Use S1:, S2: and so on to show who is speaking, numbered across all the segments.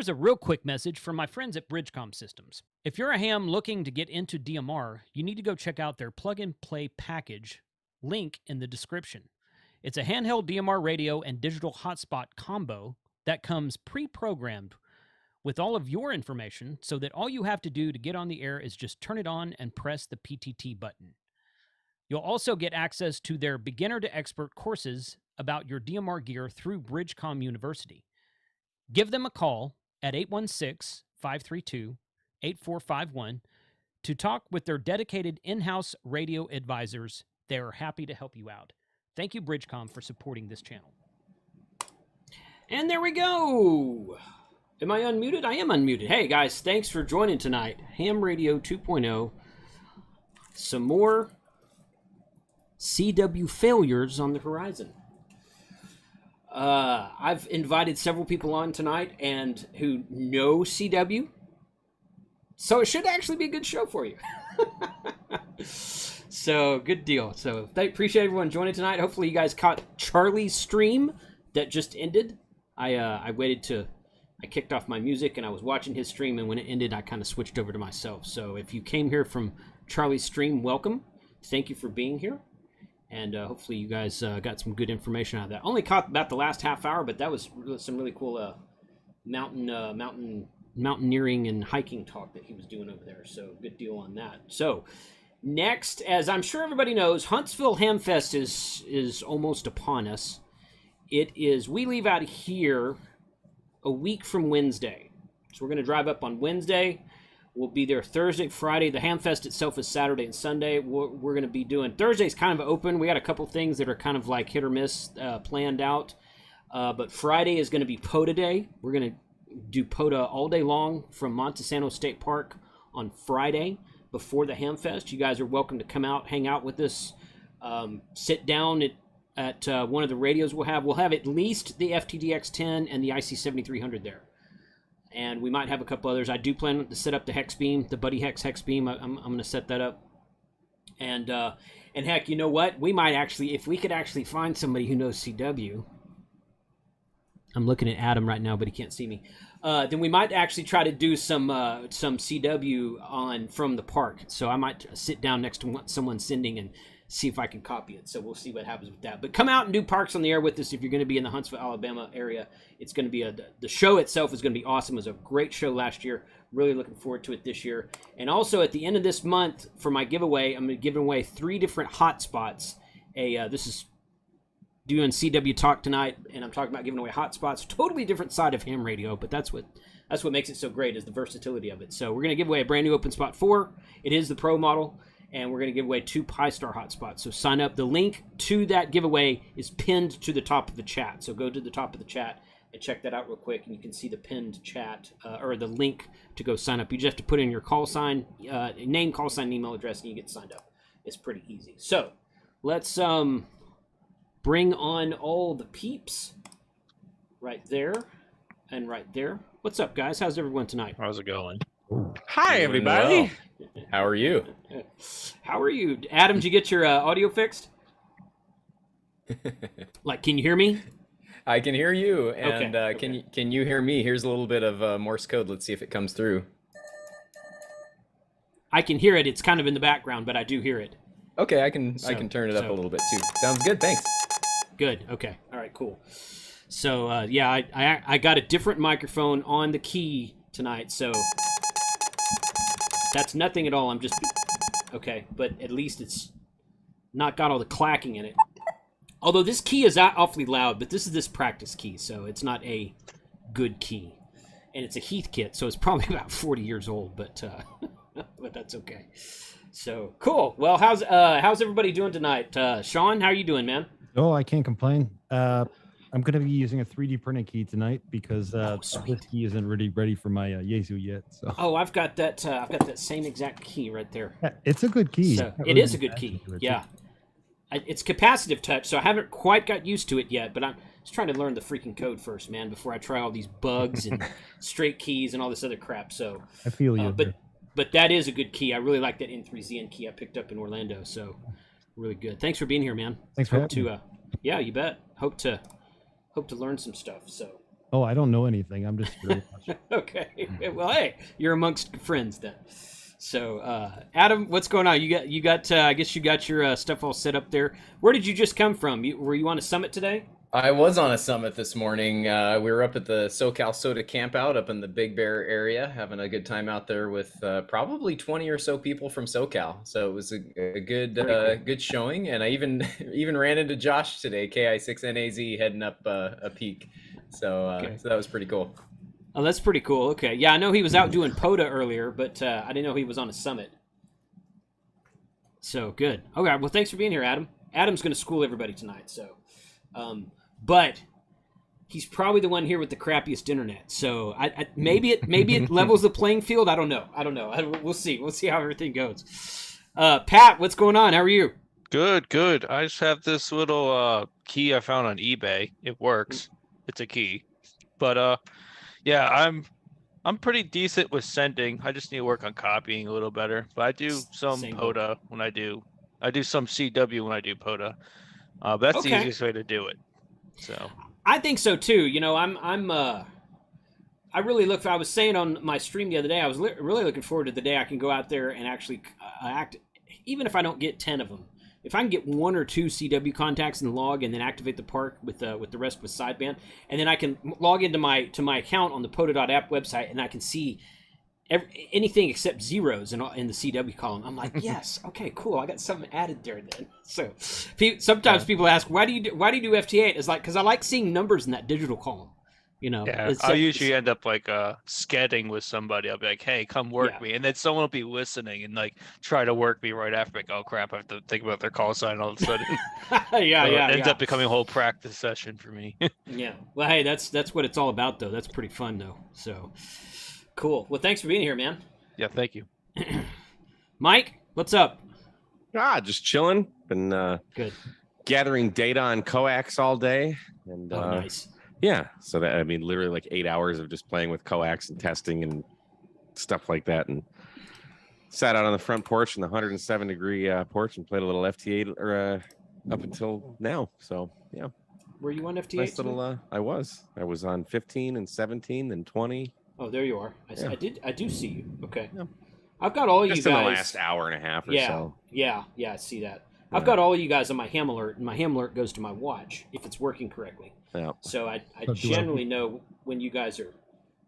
S1: Here's a real quick message from my friends at Bridgecom Systems. If you're a ham looking to get into DMR, you need to go check out their plug-and-play package, link in the description. It's a handheld DMR radio and digital hotspot combo that comes pre-programmed with all of your information so that all you have to do to get on the air is just turn it on and press the PTT button. You'll also get access to their beginner to expert courses about your DMR gear through Bridgecom University. Give them a call at 816-532-8451 to talk with their dedicated in-house radio advisors. They are happy to help you out. Thank you, Bridgecom, for supporting this channel. And there we go. Am I unmuted? I am unmuted. Hey, guys, thanks for joining tonight. Ham Radio 2.0. Some more CW failures on the horizon. I've invited several people on tonight and who know CW, so it should actually be a good show for you. So good deal. So I appreciate everyone joining tonight. Hopefully you guys caught Charlie's stream that just ended. I kicked off my music and I was watching his stream, and when it ended I kind of switched over to myself. So if you came here from Charlie's stream, welcome. Thank you for being here. And hopefully you guys got some good information out of that. Only caught about the last half hour, but that was some really cool mountaineering and hiking talk that he was doing over there. So good deal on that. So next, as I'm sure everybody knows, Huntsville Hamfest is almost upon us. We leave out of here a week from Wednesday. So we're going to drive up on Wednesday. We'll be there Thursday, Friday. The Hamfest itself is Saturday and Sunday. We're going to be doing Thursday's kind of open. We got a couple things that are kind of like hit or miss planned out. But Friday is going to be POTA Day. We're going to do POTA all day long from Montesano State Park on Friday before the Hamfest. You guys are welcome to come out, hang out with us, sit down at one of the radios we'll have. We'll have at least the FTDX10 and the IC7300 there. And we might have a couple others. I do plan to set up the hex beam, the Buddy Hex hex beam. I'm going to set that up. And heck, you know what? We might actually, if we could actually find somebody who knows CW. I'm looking at Adam right now, but he can't see me. Then we might actually try to do some CW from the park. So I might sit down next to someone sending and see if I can copy it. So we'll see what happens with that. But come out and do Parks on the Air with us if you're going to be in the Huntsville, Alabama area. It's going to be the show itself is going to be awesome. It was a great show last year. Really looking forward to it this year. And also at the end of this month for my giveaway, I'm going to give away 3 different hotspots. This is doing CW talk tonight, and I'm talking about giving away hotspots. Totally different side of ham radio, but that's what makes it so great is the versatility of it. So we're going to give away a brand new Open Spot 4. It is the Pro model. And we're going to give away 2 Pi-Star hotspots. So sign up. The link to that giveaway is pinned to the top of the chat. So go to the top of the chat and check that out real quick, and you can see the pinned chat or the link to go sign up. You just have to put in your call sign, name, call sign, email address, and you get signed up. It's pretty easy. So let's bring on all the peeps right there and right there. What's up, guys? How's everyone tonight?
S2: How's it going?
S3: Hi, everybody.
S2: Well. How are you?
S1: How are you? Adam, did you get your audio fixed? Like, can you hear me?
S2: I can hear you. And
S1: okay.
S2: Can you hear me? Here's a little bit of Morse code. Let's see if it comes through.
S1: I can hear it. It's kind of in the background, but I do hear it.
S2: Okay, I can turn it up a little bit too. Sounds good. Thanks.
S1: Good. Okay. All right. Cool. So yeah, I got a different microphone on the key tonight, so that's nothing at all. I'm just okay, but at least it's not got all the clacking in it. Although this key is awfully loud, but this is this practice key, so it's not a good key, and it's a Heath kit, so it's probably about 40 years old, but but that's okay. So cool. Well, how's everybody doing tonight? Sean, how are you doing, man?
S4: Oh, I can't complain. I'm going to be using a 3D printed key tonight because this key isn't really ready for my Yaesu yet. So.
S1: Oh, I've got that same exact key right there.
S4: Yeah, it's a good key.
S1: So, it is a good key. Yeah. It's capacitive touch, so I haven't quite got used to it yet, but I'm just trying to learn the freaking code first, man, before I try all these bugs and straight keys and all this other crap. So
S4: I feel you.
S1: But that is a good key. I really like that N3ZN key I picked up in Orlando. So really good. Thanks for being here, man.
S4: Thanks for having me.
S1: Yeah, you bet. Hope to learn some stuff. So
S4: Oh, I don't know anything. I'm just here to watch.
S1: Okay. Well, hey, you're amongst friends then. So, Adam, what's going on? You got. I guess you got your stuff all set up there. Where did you just come from? Were you on a summit today?
S2: I was on a summit this morning. We were up at the SoCal Soda Campout up in the Big Bear area, having a good time out there with probably 20 or so people from SoCal. So it was a good good showing, and I even even ran into Josh today, KI6NAZ, heading up a peak. So so that was pretty cool.
S1: Oh, that's pretty cool. Okay, yeah, I know he was out doing POTA earlier, but I didn't know he was on a summit. So good. Okay, well, thanks for being here, Adam. Adam's going to school everybody tonight, so. But he's probably the one here with the crappiest internet. So maybe it levels the playing field. I don't know. We'll see. We'll see how everything goes. Pat, what's going on? How are you?
S3: Good. I just have this little key I found on eBay. It works. It's a key. But yeah, I'm pretty decent with sending. I just need to work on copying a little better. But I do some POTA when I do some CW when I do POTA. But that's the easiest way to do it. So
S1: I think so too. You know, I really look. I was saying on my stream the other day, I was really looking forward to the day I can go out there and actually act, even if I don't get 10 of them. If I can get 1 or 2 CW contacts and log, and then activate the park with the rest with sideband, and then I can log into my account on the POTA.app website, and I can see anything except zeros in the CW column. I'm like, yes, okay, cool. I got something added there then. So sometimes people ask, why do you do FT8? It's like, because I like seeing numbers in that digital column. You know,
S3: yeah, I'll usually end up like skedding with somebody. I'll be like, hey, come work me. And then someone will be listening and like try to work me right after. Like, oh crap, I have to think about their call sign all of a sudden. It ends up becoming a whole practice session for me.
S1: Yeah. Well, hey, that's what it's all about though. That's pretty fun though. So cool. Well, thanks for being here, man.
S3: Yeah, thank you.
S1: Mike, what's up?
S5: Just chilling. Been
S1: good.
S5: Gathering data on coax all day. And
S1: nice.
S5: Yeah, so that, I mean, literally like 8 hours of just playing with coax and testing and stuff like that, and sat out on the front porch in the 107-degree porch and played a little FT8 up until now. So yeah.
S1: Were you on FT8?
S5: Nice little. I was on 15 and 17 and 20.
S1: Oh, there you are. I do see you. Okay. Yeah. I've got all
S5: just
S1: you guys.
S5: in the last hour and a half or so.
S1: Yeah, I see that. I've got all you guys on my ham alert, and my ham alert goes to my watch if it's working correctly.
S5: Yeah.
S1: So I generally know when you guys are,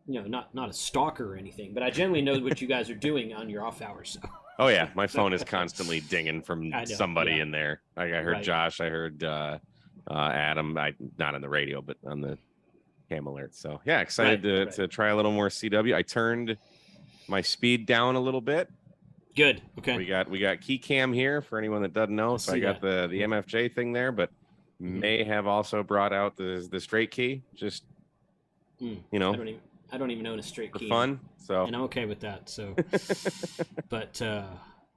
S1: you know, not a stalker or anything, but I generally know what you guys are doing on your off hours. So.
S5: Oh yeah, my phone is constantly dinging from somebody in there. I heard Josh, I heard Adam. Not on the radio, but on the ham alert. So yeah, excited to try a little more CW. I turned my speed down a little bit.
S1: Good. Okay.
S5: We got key cam here for anyone that doesn't know. So I got the MFJ thing there, but may have also brought out the straight key. Just you know,
S1: I don't even own a straight key.
S5: For fun. So
S1: and I'm okay with that. So, but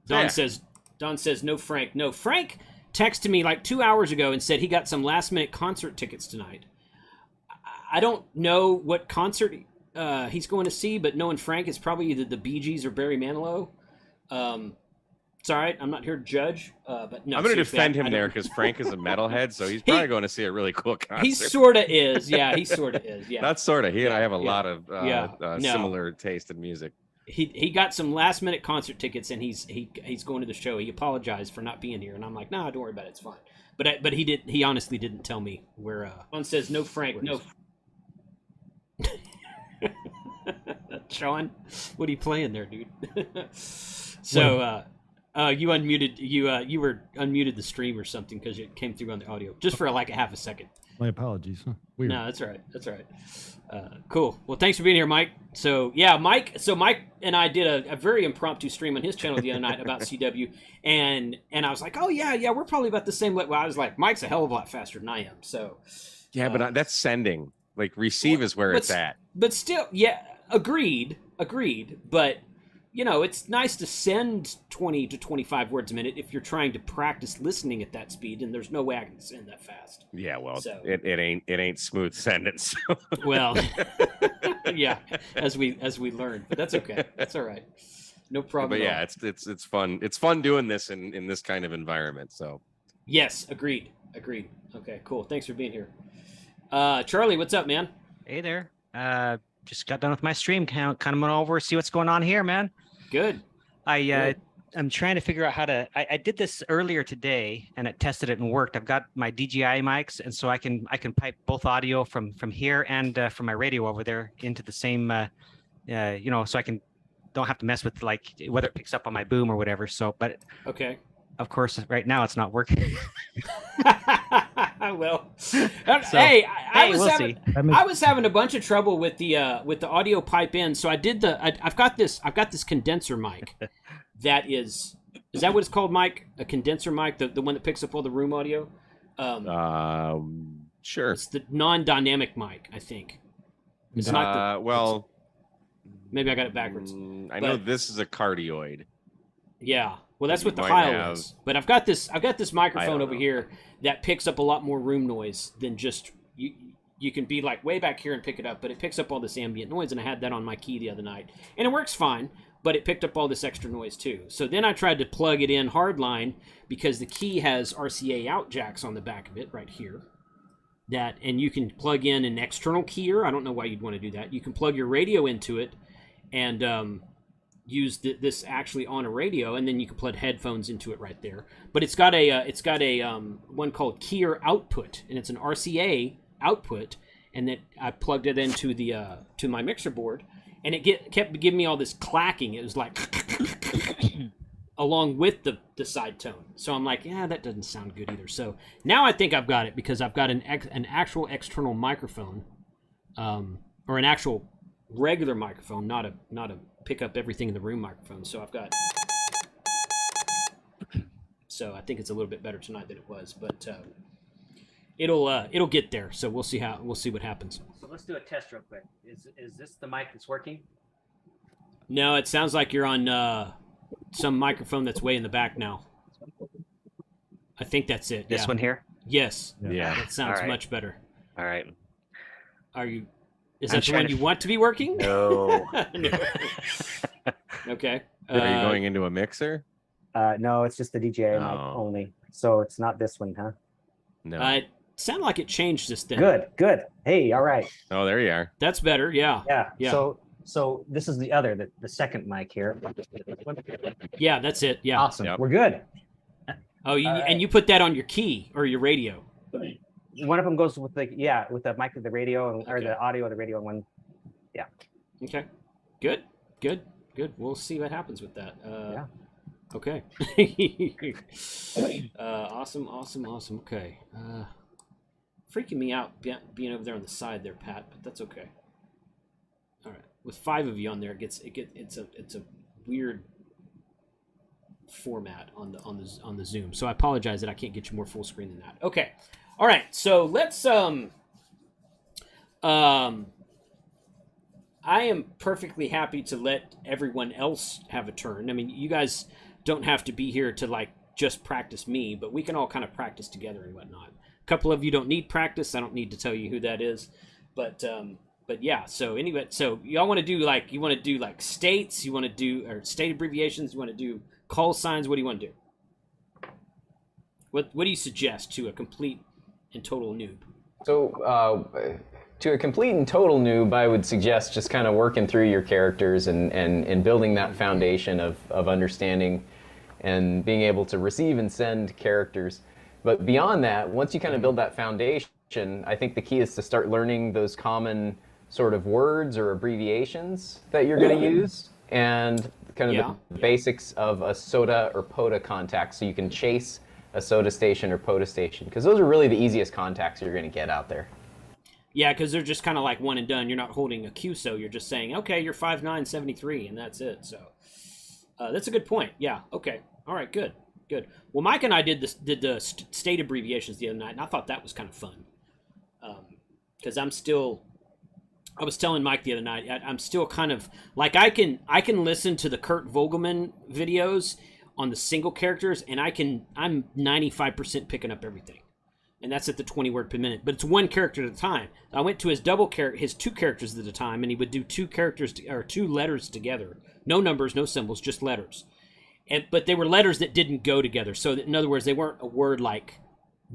S1: Don says no Frank. No Frank texted me like 2 hours ago and said he got some last minute concert tickets tonight. I don't know what concert he's going to see, but knowing Frank, it's probably either the Bee Gees or Barry Manilow. It's all right. I'm not here to judge, but no.
S5: I'm going to defend him there because Frank is a metalhead, so he's probably going to see a really cool concert.
S1: He sort of is. Yeah, he sort of is. Yeah.
S5: Not sort of. He and I have a lot of similar taste in music.
S1: He got some last minute concert tickets, and he's going to the show. He apologized for not being here, and I'm like, nah, don't worry about it. It's fine. But he honestly didn't tell me where. One says no Frank, no. Sean, what are you playing there, dude? So you unmuted you were unmuted the stream or something because it came through on the audio just for like a half a second.
S4: My apologies. Huh? Weird.
S1: No, that's all right. That's all right. Cool. Well, thanks for being here, Mike. So yeah, Mike and I did a very impromptu stream on his channel the other night about CW, and I was like, oh yeah, we're probably about the same. Well, I was like, Mike's a hell of a lot faster than I am. So
S5: yeah, but that's sending. Like receive is where it's at.
S1: But still, yeah, agreed. But you know, it's nice to send 20 to 25 words a minute if you're trying to practice listening at that speed, and there's no way I can send that fast.
S5: Yeah, well, so, it ain't smooth sending. So.
S1: Well, yeah, as we learned, but that's okay. That's all right. No problem.
S5: But yeah, it's fun. It's fun doing this in this kind of environment. So.
S1: Yes, agreed. Okay, cool. Thanks for being here. Charlie, what's up, man?
S6: Hey there. Just got done with my stream count. Kind of went over, see what's going on here, man.
S1: Good.
S6: I'm trying to figure out how to. I did this earlier today, and it tested it and worked. I've got my DJI mics, and so I can pipe both audio from here and from my radio over there into the same. So I don't have to mess with like whether it picks up on my boom or whatever. So, but
S1: Okay.
S6: of course, right now it's not working.
S1: Well, hey, I was having a bunch of trouble with the audio pipe in. So I've got this condenser mic. Is that what it's called, Mike? A condenser mic, the one that picks up all the room audio.
S5: Sure.
S1: It's the non-dynamic mic, I think. It's not the. Maybe I got it backwards.
S5: I know this is a cardioid.
S1: Yeah. Well, that's what the
S5: might
S1: Heil
S5: have-
S1: is. But I've got this microphone over here that picks up a lot more room noise than just you can be like way back here and pick it up, but it picks up all this ambient noise, and I had that on my key the other night. And it works fine, but it picked up all this extra noise too. So then I tried to plug it in hardline because the key has RCA out jacks on the back of it right here. And you can plug in an external keyer. I don't know why you'd want to do that. You can plug your radio into it and use this actually on a radio, and then you can plug headphones into it right there. But it's got a one called keyer output, and it's an RCA output, and that I plugged it into the to my mixer board, and it kept giving me all this clacking. It was like along with the side tone. So I'm like, yeah, that doesn't sound good either. So now I think I've got it because I've got an actual external microphone, or an actual regular microphone, not a pick up everything in the room microphone. So I've got. So I think it's a little bit better tonight than it was, but it'll get there. So we'll see what happens.
S6: So let's do a test real quick. Is this the mic that's working?
S1: No, it sounds like you're on some microphone that's way in the back now. I think that's it.
S6: This one here?
S1: Yes.
S5: Yeah.
S1: That sounds
S6: All right.
S1: much better.
S6: All right.
S1: Is that the one you want to be working?
S6: No.
S1: No. Okay.
S5: Are you going into a mixer?
S7: No, it's just the DJI mic
S5: Oh.
S7: only. So it's not this one, huh?
S5: No.
S1: It sounded like it changed this thing.
S7: Good. Hey, all right.
S5: Oh, there you are.
S1: That's better. Yeah.
S7: Yeah.
S1: Yeah.
S7: So this is the second mic here.
S1: Yeah, that's it. Yeah.
S7: Awesome.
S5: Yep.
S7: We're good.
S1: Oh, and you put that on your key or your radio.
S7: One of them goes with with the mic of the radio or
S1: Okay.
S7: the audio of the radio, and one.
S1: Okay. Good. We'll see what happens with that.
S7: Yeah.
S1: Okay. Awesome. Okay. Freaking me out being over there on the side there, Pat, but that's okay. All right. With 5 of you on there, it's a weird format on the Zoom. So I apologize that I can't get you more full screen than that. Okay. All right. So let's I am perfectly happy to let everyone else have a turn. I mean, you guys don't have to be here to like just practice me, but we can all kind of practice together and whatnot. A couple of you don't need practice. I don't need to tell you who that is, but yeah. So anyway, so y'all want to do like states? You want to do or state abbreviations? You want to do call signs? What do you want to do? What do you suggest to a complete and total noob?
S2: So, to a complete and total noob, I would suggest just kind of working through your characters and building that foundation of understanding and being able to receive and send characters. But beyond that, once you kind of build that foundation, I think the key is to start learning those common sort of words or abbreviations that you're going to use and kind of the basics of a SOTA or POTA contact so you can chase a SOTA station or POTA station, because those are really the easiest contacts you're going to get out there.
S1: Yeah, because they're just kind of like one and done. You're not holding a QSO. You're just saying, okay, you're 5'9", and that's it. So that's a good point. Yeah, okay. All right, good. Well, Mike and I did the state abbreviations the other night, and I thought that was kind of fun. Because I was telling Mike the other night, I'm still kind of, like I can listen to the Kurt Vogelman videos on the single characters, and I'm 95% picking up everything. And that's at the 20 word per minute, but it's one character at a time. I went to his 2 characters at a time, and he would do 2 characters or 2 letters together. No numbers, no symbols, just letters. But they were letters that didn't go together. So in other words, they weren't a word like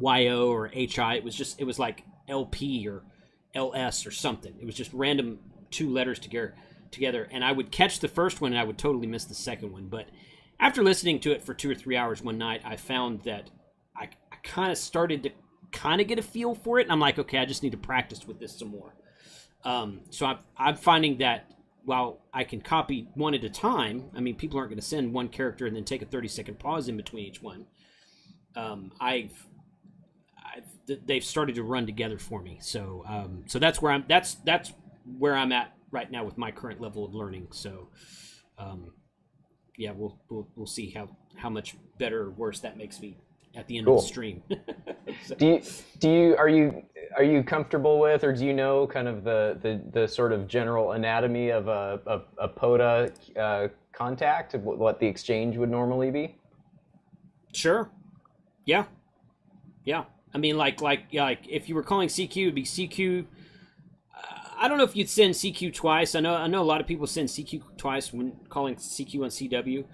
S1: YO or HI. It was like LP or LS or something. It was just random 2 letters together, and I would catch the first one and I would totally miss the second one. But after listening to it for 2 or 3 hours one night, I found that I kind of started to kind of get a feel for it, and I'm like, okay, I just need to practice with this some more. So I'm finding that while I can copy one at a time, I mean, people aren't going to send one character and then take a 30-second pause in between each one. They've started to run together for me. So so that's where I'm at right now with my current level of learning. So yeah, we'll see how much better or worse that makes me at the end of the stream. So.
S2: Are you comfortable with, or do you know kind of the sort of general anatomy of a POTA contact, what the exchange would normally be?
S1: Sure. Yeah. I mean, like if you were calling CQ, it'd be CQ. I don't know if you'd send CQ twice. I know a lot of people send CQ twice when calling CQ on CW.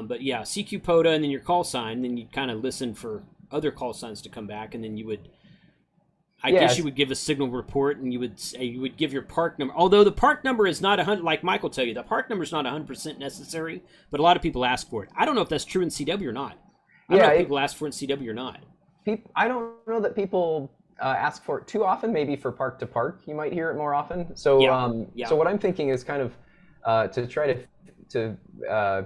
S1: But yeah, CQ POTA and then your call sign. Then you'd kind of listen for other call signs to come back, and then you would. I guess you would give a signal report, and you would give your park number. Although the park number is not 100, like Mike will tell you, the park number is not 100% necessary, but a lot of people ask for it. I don't know if that's true in CW or not. I don't know if people ask for it in CW or not.
S2: I don't know that people ask for it too often. Maybe for park to park, you might hear it more often. So so what I'm thinking is kind of to try to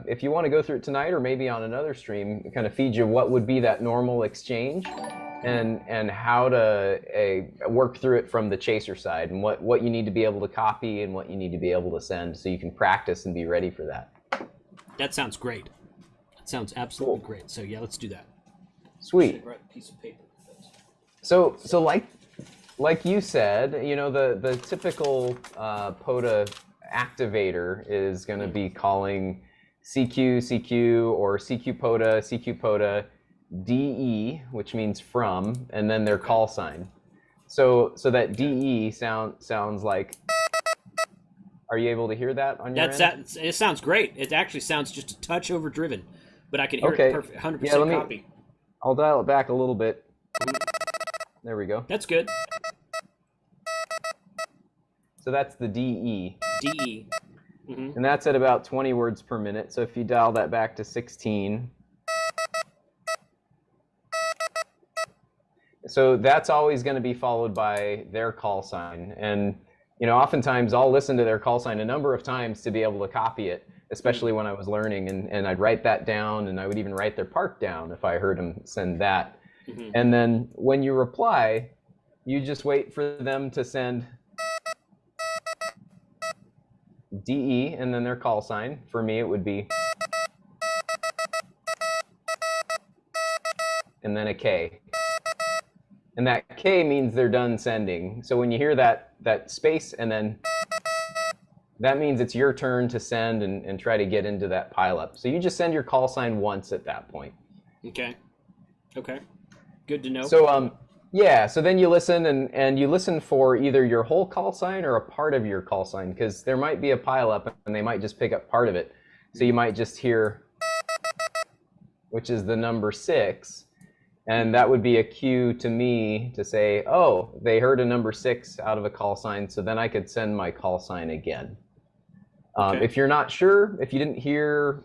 S2: if you want to go through it tonight or maybe on another stream, kind of feed you what would be that normal exchange. And how to work through it from the chaser side, and what you need to be able to copy and what you need to be able to send, so you can practice and be ready for that.
S1: That sounds great. That sounds absolutely great. So yeah, let's do that.
S2: Sweet.
S1: Write a piece of paper.
S2: So like you said, you know, the typical POTA activator is going to be calling CQ or CQ POTA DE, which means from, and then their call sign. So that DE sounds like. Are you able to hear that on your end?
S1: It sounds great. It actually sounds just a touch overdriven, but I can hear it perfect, 100% copy.
S2: I'll dial it back a little bit. There we go.
S1: That's good.
S2: So that's the DE.
S1: DE. Mm-hmm.
S2: And that's at about 20 words per minute. So if you dial that back to 16. So that's always going to be followed by their call sign. And, you know, oftentimes I'll listen to their call sign a number of times to be able to copy it, especially when I was learning. And I'd write that down, and I would even write their park down if I heard them send that. Mm-hmm. And then when you reply, you just wait for them to send DE and then their call sign. For me, it would be, and then a K. And that K means they're done sending. So when you hear that space and then that means it's your turn to send and try to get into that pileup. So you just send your call sign once at that point.
S1: Okay. Good to know.
S2: So yeah, so then you listen and you listen for either your whole call sign or a part of your call sign, because there might be a pileup and they might just pick up part of it. So you might just hear, which is the number 6. And that would be a cue to me to say, oh, they heard a number 6 out of a call sign, so then I could send my call sign again. Okay. If you're not sure, if you didn't hear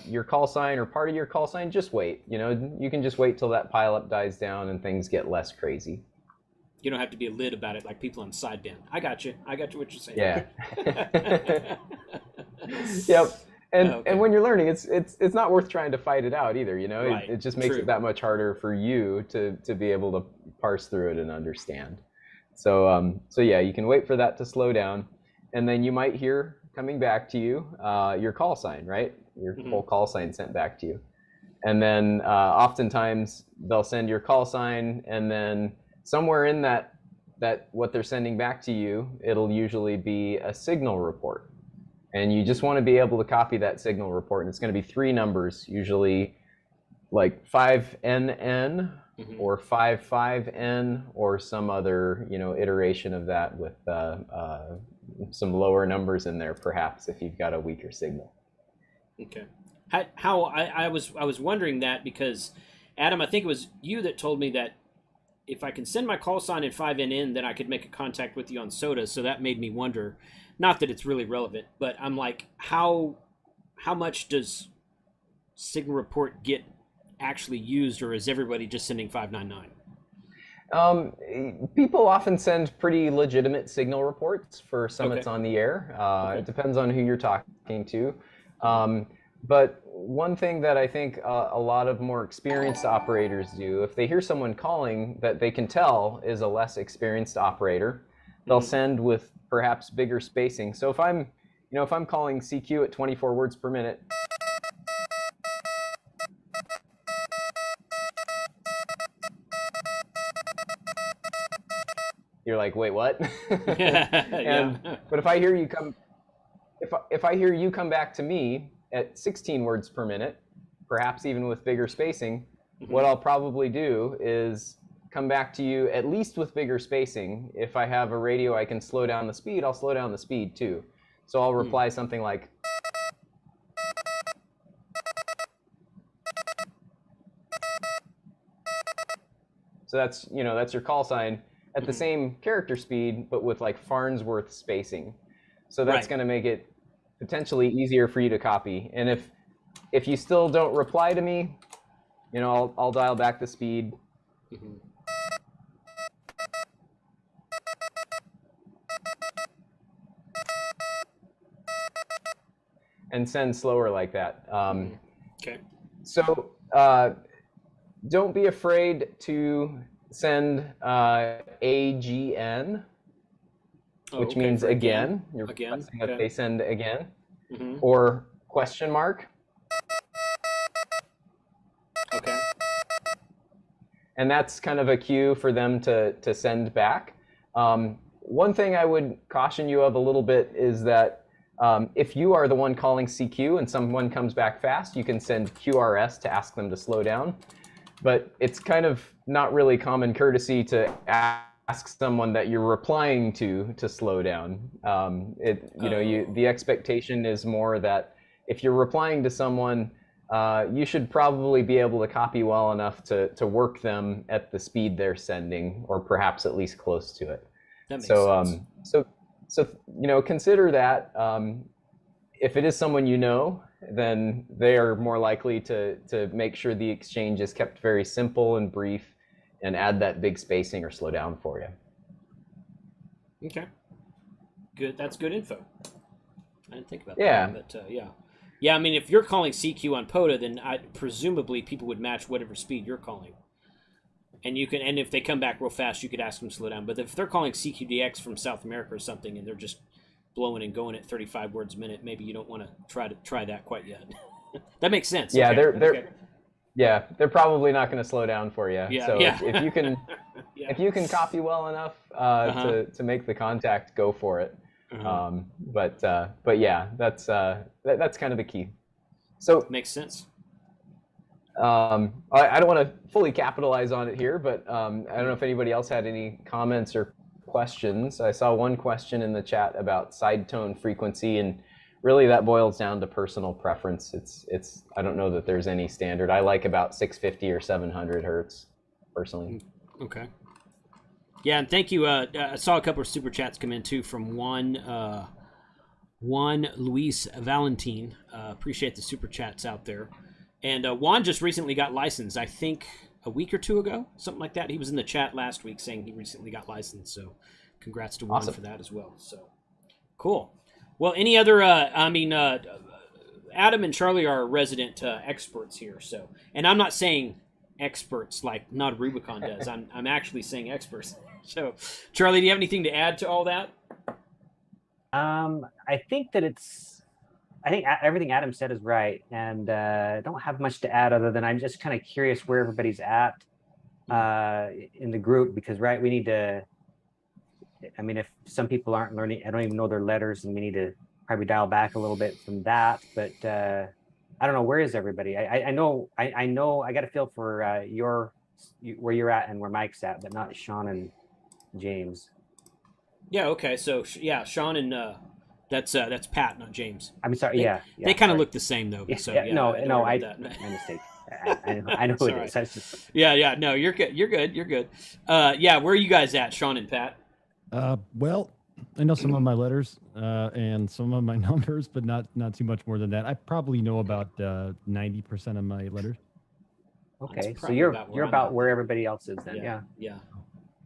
S2: your call sign or part of your call sign, just wait. You know, you can just wait till that pileup dies down and things get less crazy.
S1: You don't have to be a lid about it like people on sideband. I got you what you're saying.
S2: Yeah. Yep. And when you're learning, it's not worth trying to fight it out either, you know. Right. It just makes it that much harder for you to be able to parse through it and understand. So yeah, you can wait for that to slow down, and then you might hear coming back to you your call sign, right? Your whole call sign sent back to you, and then oftentimes they'll send your call sign, and then somewhere in that what they're sending back to you, it'll usually be a signal report. And you just want to be able to copy that signal report. And it's going to be 3 numbers, usually like 5NN or 55N or some other, you know, iteration of that with some lower numbers in there, perhaps, if you've got a weaker signal.
S1: Okay. How I was wondering that because, Adam, I think it was you that told me that if I can send my call sign and 5NN, then I could make a contact with you on SOTA. So that made me wonder, not that it's really relevant, but I'm like, how much does signal report get actually used, or is everybody just sending 599?
S2: People often send pretty legitimate signal reports for summits
S1: Okay.
S2: on the air.
S1: Okay.
S2: It depends on who you're talking to. But one thing that I think a lot of more experienced operators do, if they hear someone calling that they can tell is a less experienced operator, they'll send with perhaps bigger spacing. So if I'm calling CQ at 24 words per minute, you're like, wait, what? But if I hear you come, if I hear you come back to me at 16 words per minute, perhaps even with bigger spacing, what I'll probably do is come back to you at least with bigger spacing. If I have a radio I can slow down the speed, I'll slow down the speed too. So I'll reply something like, so that's your call sign at the same character speed, but with like Farnsworth spacing. So that's going to make it potentially easier for you to copy. And if you still don't reply to me, I'll dial back the speed. And send slower like that.
S1: Okay.
S2: So don't be afraid to send AGN, which means again. You're requesting that they send again, or question mark.
S1: Okay.
S2: And that's kind of a cue for them to send back. One thing I would caution you of a little bit is that if you are the one calling CQ and someone comes back fast, you can send QRS to ask them to slow down. But it's kind of not really common courtesy to ask someone that you're replying to slow down. The expectation is more that if you're replying to someone, you should probably be able to copy well enough to work them at the speed they're sending, or perhaps at least close to it.
S1: That makes sense.
S2: So consider that. If it is someone you know, then they are more likely to make sure the exchange is kept very simple and brief, and add that big spacing or slow down for you.
S1: Okay. Good. That's good info. I didn't think about
S2: that.
S1: But yeah. I mean, if you're calling CQ on POTA, then presumably people would match whatever speed you're calling. And if they come back real fast, you could ask them to slow down. But if they're calling CQDX from South America or something, and they're just blowing and going at 35 words a minute, maybe you don't want to try that quite yet. That makes sense.
S2: Yeah,
S1: okay.
S2: they're probably not going to slow down for you.
S1: Yeah,
S2: so
S1: yeah.
S2: if you can if you can copy well enough to make the contact, go for it. But yeah, that's kind of the key. So
S1: makes sense.
S2: I don't want to fully capitalize on it here, but I don't know if anybody else had any comments or questions. I saw one question in the chat about side tone frequency, and really that boils down to personal preference. It's I don't know that there's any standard. I like about 650 or 700 hertz personally.
S1: Okay. Yeah, and thank you. I saw a couple of super chats come in too from Juan Luis Valentin. Appreciate the super chats out there. And Juan just recently got licensed, I think a week or two ago, something like that. He was in the chat last week saying he recently got licensed. So congrats to Juan
S2: Awesome.
S1: for that as well. So cool. Well, any other, Adam and Charlie are resident experts here. So, and I'm not saying experts like Nod Rubicon does. I'm actually saying experts. So, Charlie, do you have anything to add to all that?
S7: I think everything Adam said is right, and I don't have much to add other than I'm just kind of curious where everybody's at in the group, because we need to. I mean, if some people aren't learning, I don't even know their letters, and we need to probably dial back a little bit from that. But I don't know, where is everybody? I know I got a feel for where you're at and where Mike's at, but not Sean and James. Yeah.
S1: Okay. So yeah, Sean and that's Pat, not James.
S7: I'm sorry. They
S1: kind of look the same though. So
S7: my mistake. I know who it is.
S1: Yeah. No, you're good. You're good. Yeah, where are you guys at, Sean and Pat?
S4: Well, I know some of my letters and some of my numbers, but not too much more than that. I probably know about 90% of my letters.
S7: Okay, so you're about where everybody else is then.
S1: Yeah.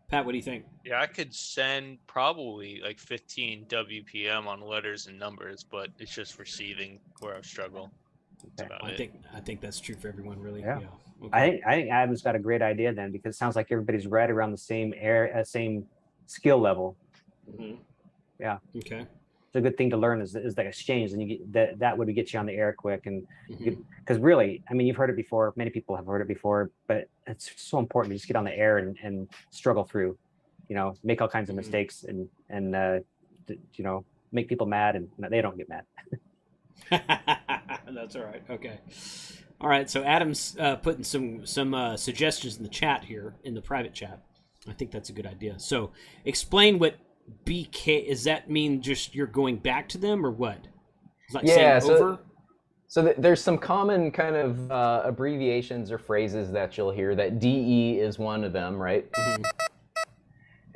S1: Pat, what do you think?
S3: Yeah, I could send probably like 15 WPM on letters and numbers, but it's just receiving where I struggle. That's about it.
S1: I think that's true for everyone, really.
S7: Yeah.
S1: Okay.
S7: I think Adam's got a great idea then, because it sounds like everybody's right around the same skill level.
S1: Mm-hmm.
S7: Yeah.
S1: Okay.
S7: It's a good thing to learn is that exchange, and you get that would get you on the air quick, and
S1: Mm-hmm.
S7: because really, I mean, you've heard it before. Many people have heard it before, but it's so important to just get on the air and struggle through, make all kinds of mistakes and make people mad, and they don't get mad.
S1: That's all right. Okay. All right. So Adam's putting some suggestions in the chat here, in the private chat. I think that's a good idea. So explain what BK, does that mean just you're going back to them, or what? It's like saying over?
S2: So there's some common kind of abbreviations or phrases that you'll hear. That DE is one of them, right?
S1: Mm-hmm.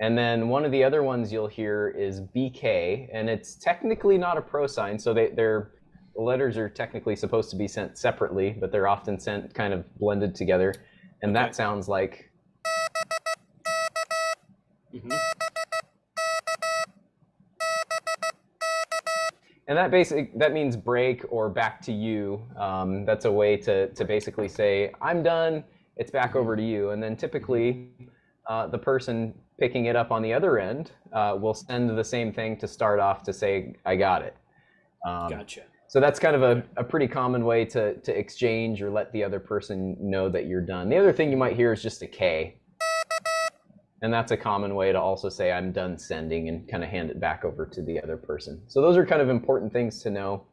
S2: And then one of the other ones you'll hear is BK, and it's technically not a pro sign. So the letters are technically supposed to be sent separately, but they're often sent kind of blended together. And that sounds like...
S1: Mm-hmm.
S2: And that means break or back to you. That's a way to basically say, I'm done, it's back over to you. And then typically the person picking it up on the other end will send the same thing to start off to say, I got it.
S1: Gotcha.
S2: So that's kind of a pretty common way to exchange or let the other person know that you're done. The other thing you might hear is just a K. And that's a common way to also say I'm done sending and kind of hand it back over to the other person. So those are kind of important things to know.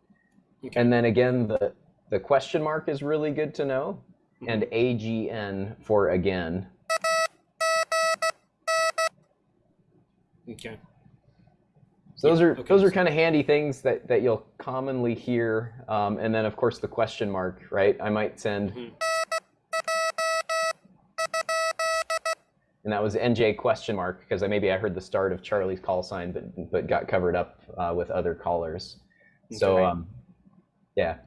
S2: Okay. And then again, the question mark is really good to know. Mm-hmm. And AGN for again.
S1: Okay.
S2: So those are kind of handy things that you'll commonly hear. And then of course the question mark, right? I might send... Mm-hmm. And that was NJ question mark, because maybe I heard the start of Charlie's call sign, but got covered up with other callers. Okay. So, yeah.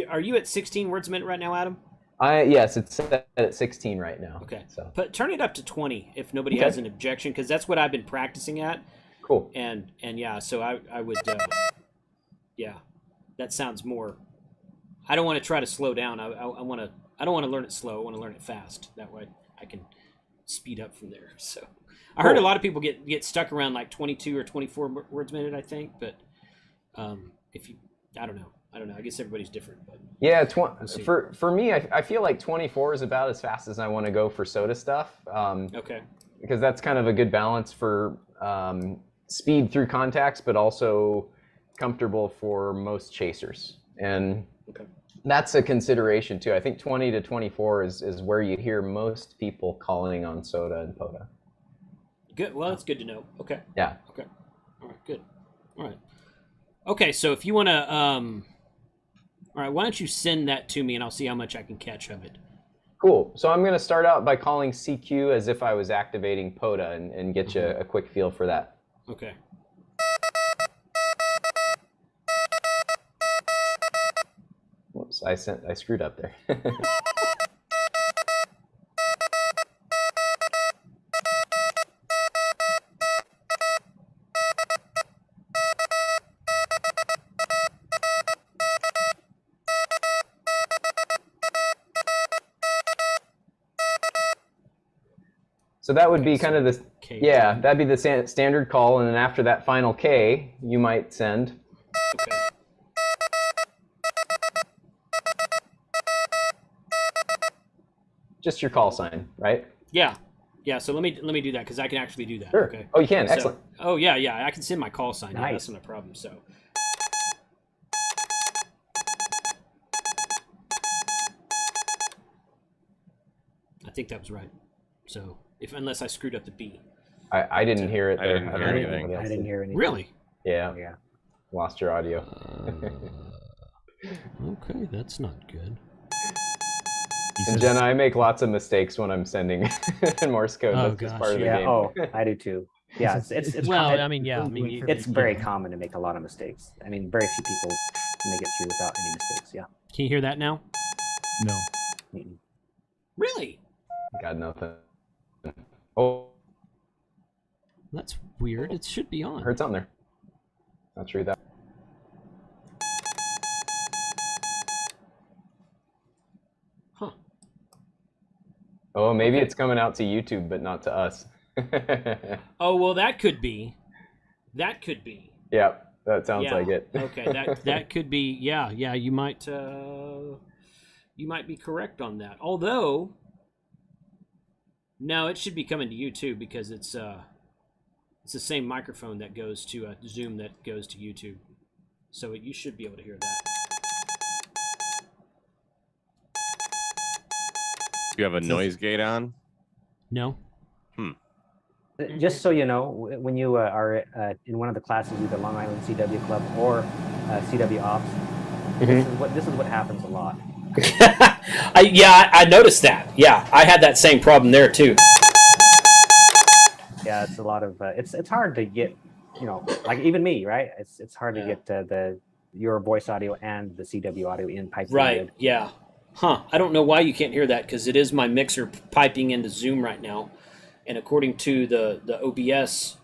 S1: Are you at 16 words a minute right now, Adam?
S2: Yes, it's set at 16 right now.
S1: Okay.
S2: So.
S1: But turn it up to 20 if nobody has an objection, because that's what I've been practicing at.
S2: Cool.
S1: And yeah, so I would, yeah, that sounds more. I don't want to try to slow down. I don't want to learn it slow. I want to learn it fast. That way I can speed up from there. So I heard a lot of people get stuck around like 22 or 24 words a minute, I think, but I don't know, I guess everybody's different, but
S2: yeah, for me, I feel like 24 is about as fast as I want to go for soda stuff. Okay, because that's kind of a good balance for speed through contacts, but also comfortable for most chasers, and that's a consideration too. I think 20 to 24 is where you hear most people calling on soda and POTA.
S1: Good. Well, that's good to know. Okay.
S2: Yeah.
S1: Okay. All right. Good. All right. Okay. So if you want to, all right, why don't you send that to me and I'll see how much I can catch of it.
S2: Cool. So I'm going to start out by calling CQ as if I was activating POTA and get you a quick feel for that.
S1: Okay.
S2: Whoops, I screwed up there. So that would be kind of the, yeah, that'd be the standard call, and then after that final K, you might send. Okay. Just your call sign, right?
S1: Yeah. Yeah, so let me do that, because I can actually do that.
S2: Sure.
S1: Okay.
S2: Oh, you can. Excellent.
S1: Oh, yeah, I can send my call sign.
S7: Nice.
S1: Yeah, that's not a problem. So. I think that was right. So, unless I screwed up the B.
S2: I didn't hear it there.
S5: I didn't hear anything.
S7: I didn't hear anything.
S1: Really?
S2: Yeah.
S7: Oh, yeah.
S2: Lost your audio.
S1: Okay, that's not good.
S2: And Jenna, I make lots of mistakes when I'm sending in Morse code.
S1: Oh,
S2: That's just
S1: gosh,
S2: part of the
S7: Yeah.
S2: game.
S7: Oh, I do too. Yeah. It's
S1: well,
S7: com-
S1: I mean, yeah, I mean,
S7: it's very common to make a lot of mistakes. I mean, very few people make it through without any mistakes. Yeah.
S1: can you hear that now?
S4: No.
S7: Mm-mm.
S1: Really?
S2: Got nothing. Oh,
S1: That's weird. It should be
S2: I
S1: on.
S2: heard something there. Not sure that.
S1: Huh.
S2: Oh, maybe
S1: Okay.
S2: it's coming out to YouTube, but not to us.
S1: Oh, well, that could be. That could be.
S2: Yeah, that sounds
S1: Yeah.
S2: like it.
S1: Okay, that could be. Yeah, you might be correct on that. Although, no, it should be coming to YouTube because it's the same microphone that goes to Zoom that goes to YouTube, so you should be able to hear that.
S5: You have a noise gate on?
S1: No.
S7: Just so you know, when you are in one of the classes, either Long Island CW Club or CW Ops, this is what happens a lot.
S1: I noticed that. Yeah, I had that same problem there too.
S7: Yeah, it's a lot of it's hard to get, like even me, right? It's hard to get your voice audio and the CW audio in piped in
S1: Right.
S7: good.
S1: Yeah. Huh. I don't know why you can't hear that because it is my mixer piping into Zoom right now, and according to the OBS,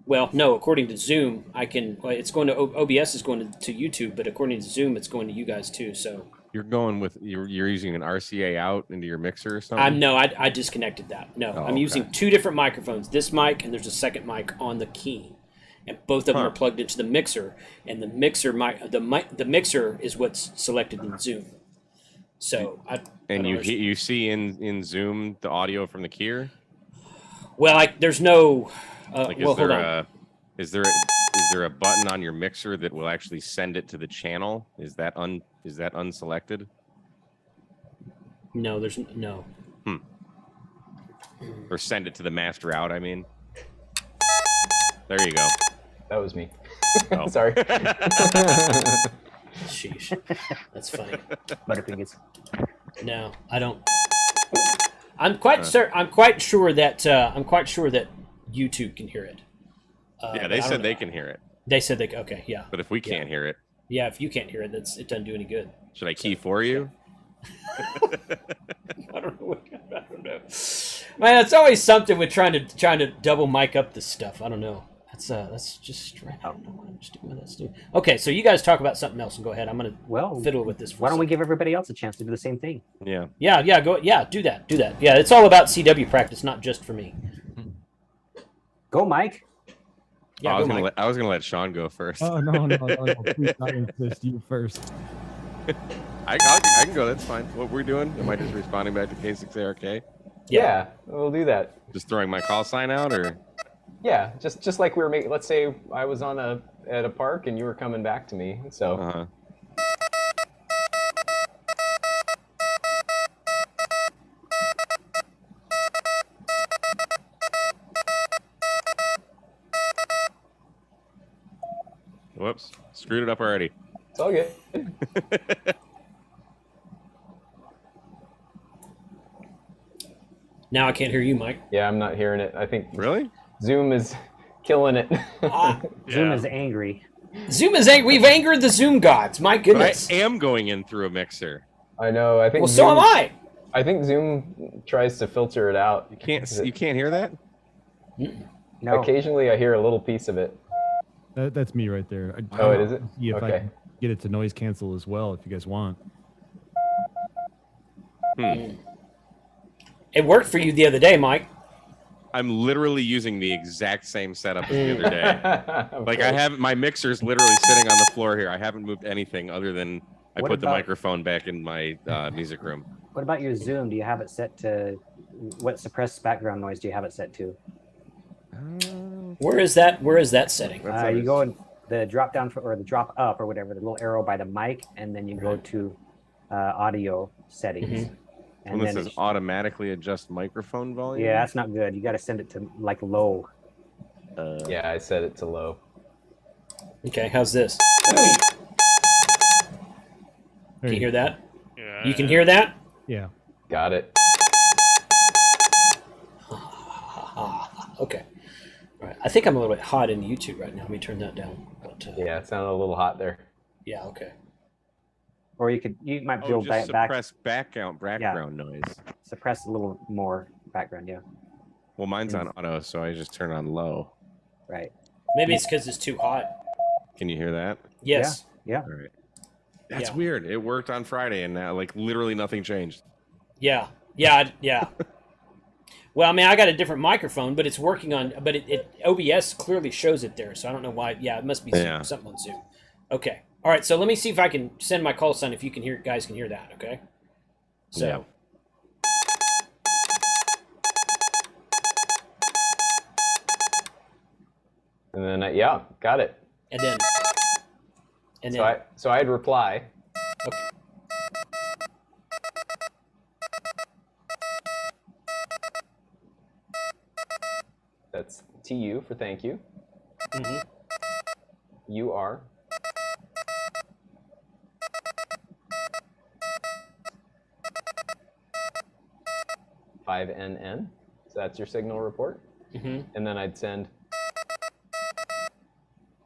S1: well, no, according to Zoom, it's going to OBS is going to YouTube, but according to Zoom, it's going to you guys too. So
S5: You're going with you're using an RCA out into your mixer or something?
S1: I disconnected that. No,
S5: Oh,
S1: I'm using two different microphones. This mic and there's a second mic on the key, and both of them are plugged into the mixer. And the mixer is what's selected in Zoom. So
S5: you see in Zoom the audio from the keyer?
S1: well, there's no.
S5: Is there a button on your mixer that will actually send it to the channel? Is that unselected?
S1: No, there's no.
S5: Or send it to the master out, I mean. There you go.
S2: That was me.
S5: Oh.
S2: Sorry.
S1: Sheesh, that's funny.
S7: Butterfingers.
S1: No, I don't. I'm quite sure that YouTube can hear it.
S5: Yeah, they said they can hear it.
S1: They said okay, yeah.
S5: But if we can't hear it,
S1: Yeah, if you can't hear it, it doesn't do any good.
S5: should I key for you?
S1: I don't know. Man, it's always something with trying to double mic up this stuff. I don't know. That's just strange. I don't know what I'm just doing with that stuff. Okay, so you guys talk about something else and go ahead. I'm gonna fiddle with this.
S7: Why don't we give everybody else a chance to do the same thing?
S5: Yeah.
S1: Yeah, go. Yeah, do that. Yeah, it's all about CW practice, not just for me.
S7: Go, Mike.
S1: Yeah,
S5: I was gonna let Sean go first.
S4: Oh no! Please not insist. You first.
S5: I can go. That's fine. What we're doing? Am I just responding back to K6ARK?
S2: Yeah, we'll do that.
S5: Just throwing my call sign out, or?
S2: Yeah, just like we were making. Let's say I was at a park and you were coming back to me. So.
S5: Whoops! Screwed it up already.
S2: It's all good.
S1: Now I can't hear you, Mike.
S2: Yeah, I'm not hearing it. I think
S5: Really?
S2: Zoom is killing it.
S7: Zoom is angry.
S1: Zoom is angry. We've angered the Zoom gods. My
S5: But
S1: goodness.
S5: I am going in through a mixer.
S2: I know. I think.
S1: Well, so am I.
S2: I think Zoom tries to filter it out.
S5: You can't hear that?
S7: No.
S2: Occasionally, I hear a little piece of it.
S4: That's me right there.
S2: Oh, it is it?
S4: See if I
S2: Okay.
S4: can get it to noise cancel as well, if you guys want.
S1: It worked for you the other day, Mike.
S5: I'm literally using the exact same setup as the other day. Like I have my mixer's literally sitting on the floor here. I haven't moved anything other than I
S7: What
S5: put the
S7: about-
S5: microphone back in my music room.
S7: What about your Zoom? Do you have it set to what suppressed background noise do you have it set to?
S1: Where is that setting?
S7: You go in the drop down or the drop up or whatever, the little arrow by the mic, and then you go to audio settings.
S5: And this says automatically adjust microphone volume.
S7: Yeah, that's not good. You got to send it to like low.
S2: Yeah, I set it to low.
S1: Okay, how's this? Can you hear that?
S3: Yeah.
S1: You can hear that?
S4: Yeah.
S2: Got it.
S1: Okay. All right. I think I'm a little bit hot in YouTube right now. Let me turn that down. But,
S2: Yeah, it sounded a little hot there.
S1: Yeah. Okay.
S7: Or you might be able
S5: just
S7: to back
S5: suppress background noise.
S7: suppress a little more background. Yeah.
S5: Well, mine's on auto, so I just turn on low.
S7: Right.
S1: Maybe it's because it's too hot.
S5: Can you hear that?
S1: Yes.
S7: Yeah.
S5: All right. That's
S1: Yeah.
S5: weird. It worked on Friday, and now like literally nothing changed.
S1: Yeah. Well, I mean, I got a different microphone, but it's working on. But it OBS clearly shows it there, so I don't know why. Yeah, it must be something on Zoom. Okay. All right. So let me see if I can send my call sign if you can hear. Guys can hear that. Okay. So.
S5: Yeah.
S2: And then, yeah, got it.
S1: And then.
S2: So I'd reply.
S1: Okay.
S2: That's TU for thank you.
S1: Mm-hmm.
S2: You are. $5NN. So that's your signal report.
S1: Mm-hmm.
S2: And then I'd send,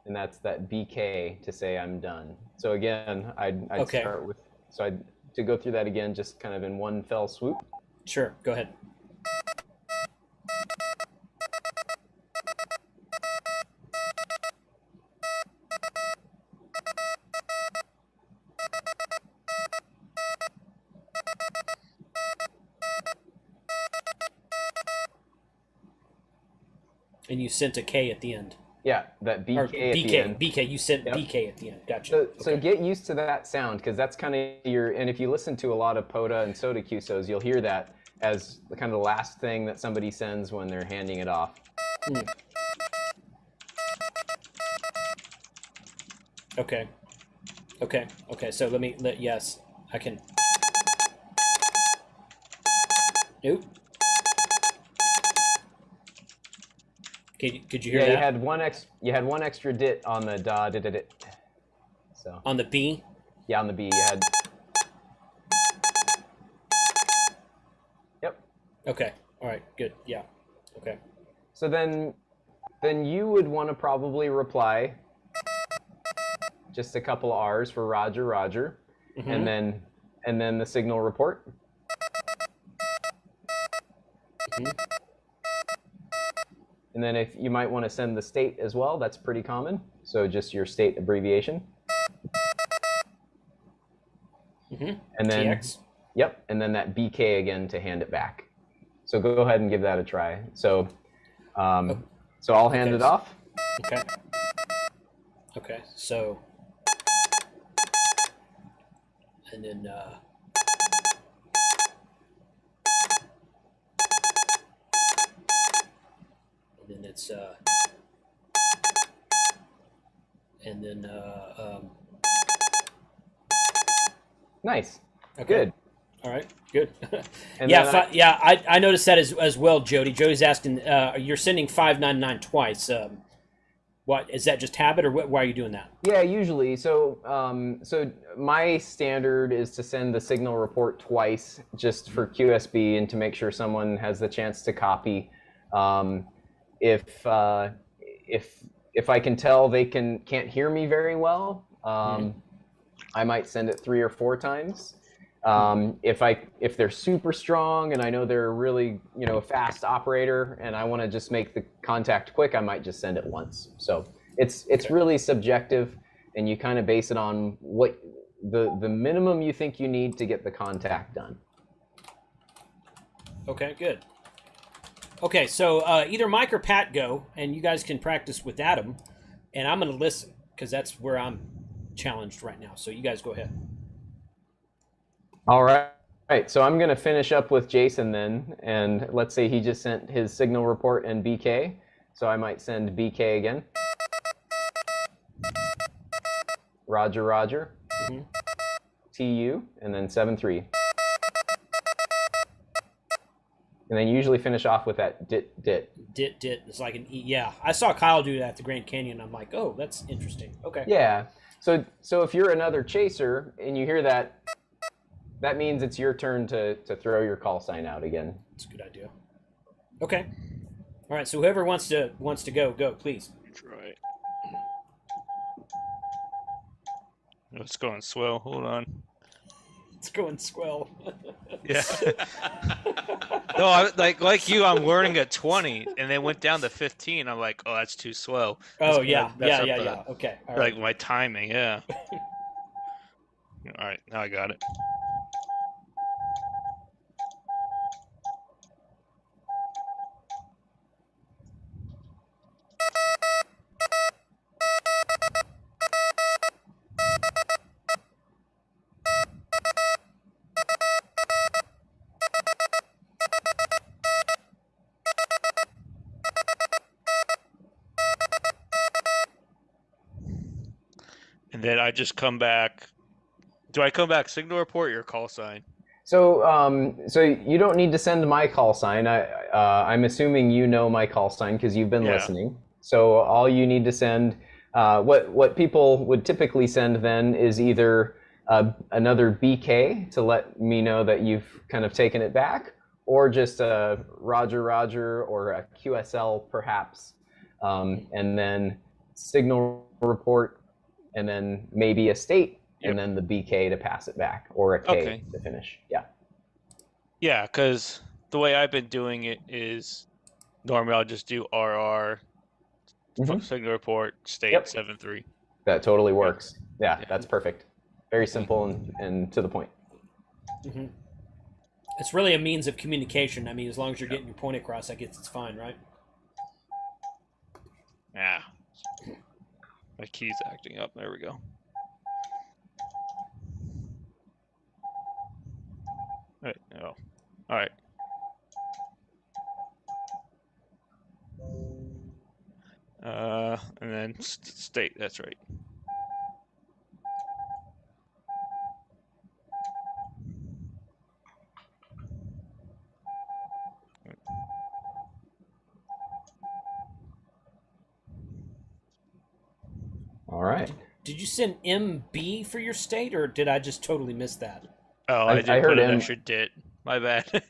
S2: and that's that BK to say I'm done. So again, I'd
S1: Okay.
S2: start with, to go through that again, just kind of in one fell swoop.
S1: Sure. Go ahead. And you sent a K at the end.
S2: Yeah, that BK
S1: Or
S2: at the
S1: BK.
S2: end.
S1: BK. You sent
S2: Yep.
S1: BK at the end. Gotcha.
S2: So get used to that sound, because that's kind of your, and if you listen to a lot of POTA and SOTA QSOs, you'll hear that as the kind of the last thing that somebody sends when they're handing it off.
S1: Okay. So yes, I can. Oop. Okay, could you hear
S2: Yeah,
S1: that?
S2: you had one extra dit on the da dit dit. So
S1: On the B?
S2: yeah, on the B you had. Yep.
S1: Okay. All right. Good. Yeah. Okay.
S2: So then you would want to probably reply just a couple of R's for Roger, Roger,
S1: Mm-hmm.
S2: and then the signal report.
S1: Mm-hmm.
S2: And then if you might want to send the state as well, that's pretty common. So just your state abbreviation.
S1: Mm-hmm.
S2: And then
S1: TX.
S2: Yep, and then that BK again to hand it back. So go ahead and give that a try. So so I'll hand it off.
S1: Okay. Okay. So and then it's and then
S2: Nice.
S1: okay.
S2: Good.
S1: All right, good.
S2: And
S1: yeah,
S2: then
S1: I noticed that as well, Jody. Jody's asking, you're sending 599 twice. What is that? Just habit, or why are you doing that?
S2: Yeah, usually. So so my standard is to send the signal report twice, just for QSB and to make sure someone has the chance to copy. If I can tell they can't hear me very well, I might send it 3 or 4 times. If they're super strong and I know they're really a fast operator and I want to just make the contact quick, I might just send it once. So it's really subjective, and you kind of base it on what the minimum you think you need to get the contact done.
S1: Okay, good. Okay, so either Mike or Pat go, and you guys can practice with Adam, and I'm going to listen because that's where I'm challenged right now. So you guys go ahead.
S2: All right. So I'm going to finish up with Jason then, and let's say he just sent his signal report and BK. So I might send BK again. Roger, Roger.
S1: Mm-hmm.
S2: TU, and then 7-3. And then usually finish off with that dit, dit.
S1: Dit, dit. It's like an E. Yeah, I saw Kyle do that at the Grand Canyon. I'm like, oh, that's interesting. Okay.
S2: Yeah. So if you're another chaser and you hear that, that means it's your turn to throw your call sign out again.
S1: That's a good idea. Okay. All right. So whoever wants to go, please.
S3: That's right. It's going swell. Hold on.
S1: It's going swell.
S3: Yeah. No, like you, I'm learning at 20, and then went down to 15. I'm like, oh, that's too slow.
S1: Oh yeah. Okay. All right.
S3: Like my timing, yeah. All right, now I got it. And then I just come back. Do I come back signal report or your call sign?
S2: So, so you don't need to send my call sign. I'm assuming you know my call sign because you've been listening. So all you need to send, what people would typically send then is either another BK to let me know that you've kind of taken it back, or just a Roger or a QSL perhaps, and then signal report, and then maybe a state. And then the BK to pass it back, or a K to finish. Yeah.
S3: Yeah, because the way I've been doing it is normally I'll just do RR, signal report, state 7-3.
S2: That totally works. Yeah, that's perfect. Very simple and to the point.
S1: Mm-hmm. It's really a means of communication. I mean, as long as you're getting your point across, I guess it's fine, right?
S3: Yeah. My key's acting up. There we go. Right. Oh. All right. And then state. That's right.
S2: All right.
S1: Did you send MB for your state, or did I just totally miss that?
S3: Oh, I did put an extra dit. My bad.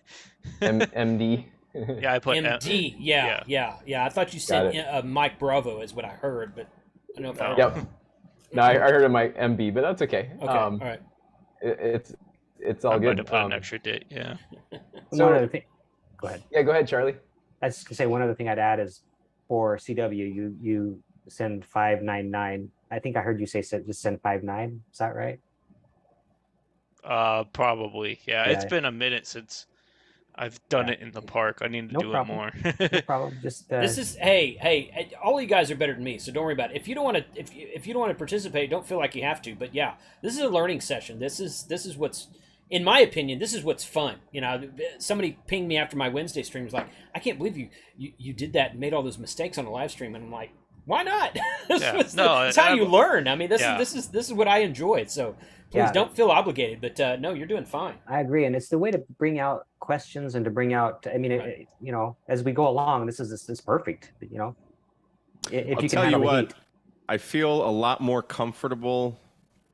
S2: MD.
S3: Yeah, I put
S1: MD. Yeah. I thought you said Mike Bravo is what I heard, but I don't know if
S2: Yep. No, I heard of my MB, but that's okay.
S1: Okay. All right.
S2: It's all good.
S3: I'm going to put an extra dit. Yeah.
S7: So one other thing. Go ahead.
S2: Yeah, go ahead, Charlie.
S7: I was gonna say one other thing I'd add is for CW, you send 599. I think I heard you say just send 59. Is that right?
S3: Probably. Yeah. It's been a minute since I've done it in the park. I need to do it more.
S7: No problem. Just
S1: this is hey, all you guys are better than me, so don't worry about it. If you don't want to, if you don't want to participate, don't feel like you have to. But yeah, this is a learning session. This is what's, in my opinion, this is what's fun. You know, somebody pinged me after my Wednesday stream, was like, I can't believe you did that and made all those mistakes on a live stream, and I'm like, why not? It's how you learn. I mean, this is what I enjoy. So please don't feel obligated. But no, you're doing fine.
S7: I agree, and it's the way to bring out questions and to bring out. I mean, you know, as we go along, this is perfect. You know, if you can handle the heat.
S5: I feel a lot more comfortable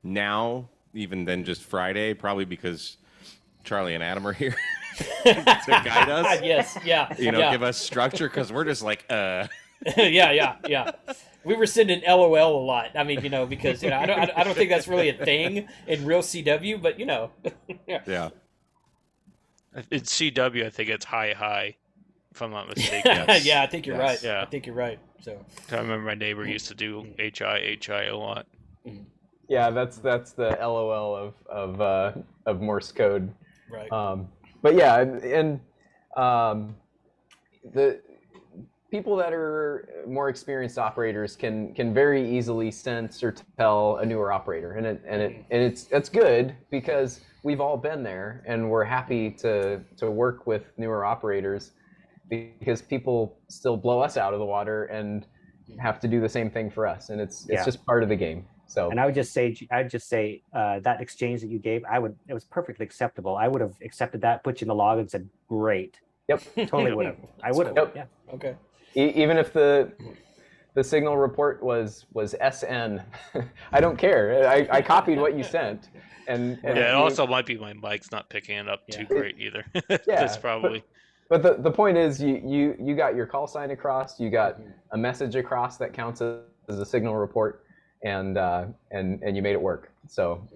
S5: now, even than just Friday, probably because Charlie and Adam are here to guide us.
S1: Yes, yeah.
S5: You know, give us structure, because we're just like,
S1: yeah. We were sending LOL a lot. I mean, you know, because I don't think that's really a thing in real CW, but you know,
S5: yeah.
S3: In CW, I think it's hi, if I'm not mistaken.
S1: Yeah, I think you're right. Yeah, I think you're right. So
S3: I remember my neighbor used to do hi a lot.
S2: Yeah, that's the LOL of Morse code.
S1: Right.
S2: But yeah, and the people that are more experienced operators can very easily sense or tell a newer operator, and it's good because we've all been there, and we're happy to work with newer operators, because people still blow us out of the water and have to do the same thing for us, and it's just part of the game. So,
S7: and I'd just say that exchange that you gave, it was perfectly acceptable. I would have accepted that, put you in the log, and said, great.
S2: Yep.
S7: Totally would have. I would have.
S2: Yep.
S7: Yeah.
S1: Okay.
S2: Even if the the signal report was SN. I don't care. I copied what you sent. And
S3: Yeah, it also might be my mic's not picking it up too great either. That's probably.
S2: But the point is, you got your call sign across, you got a message across that counts as a signal report, and you made it work. So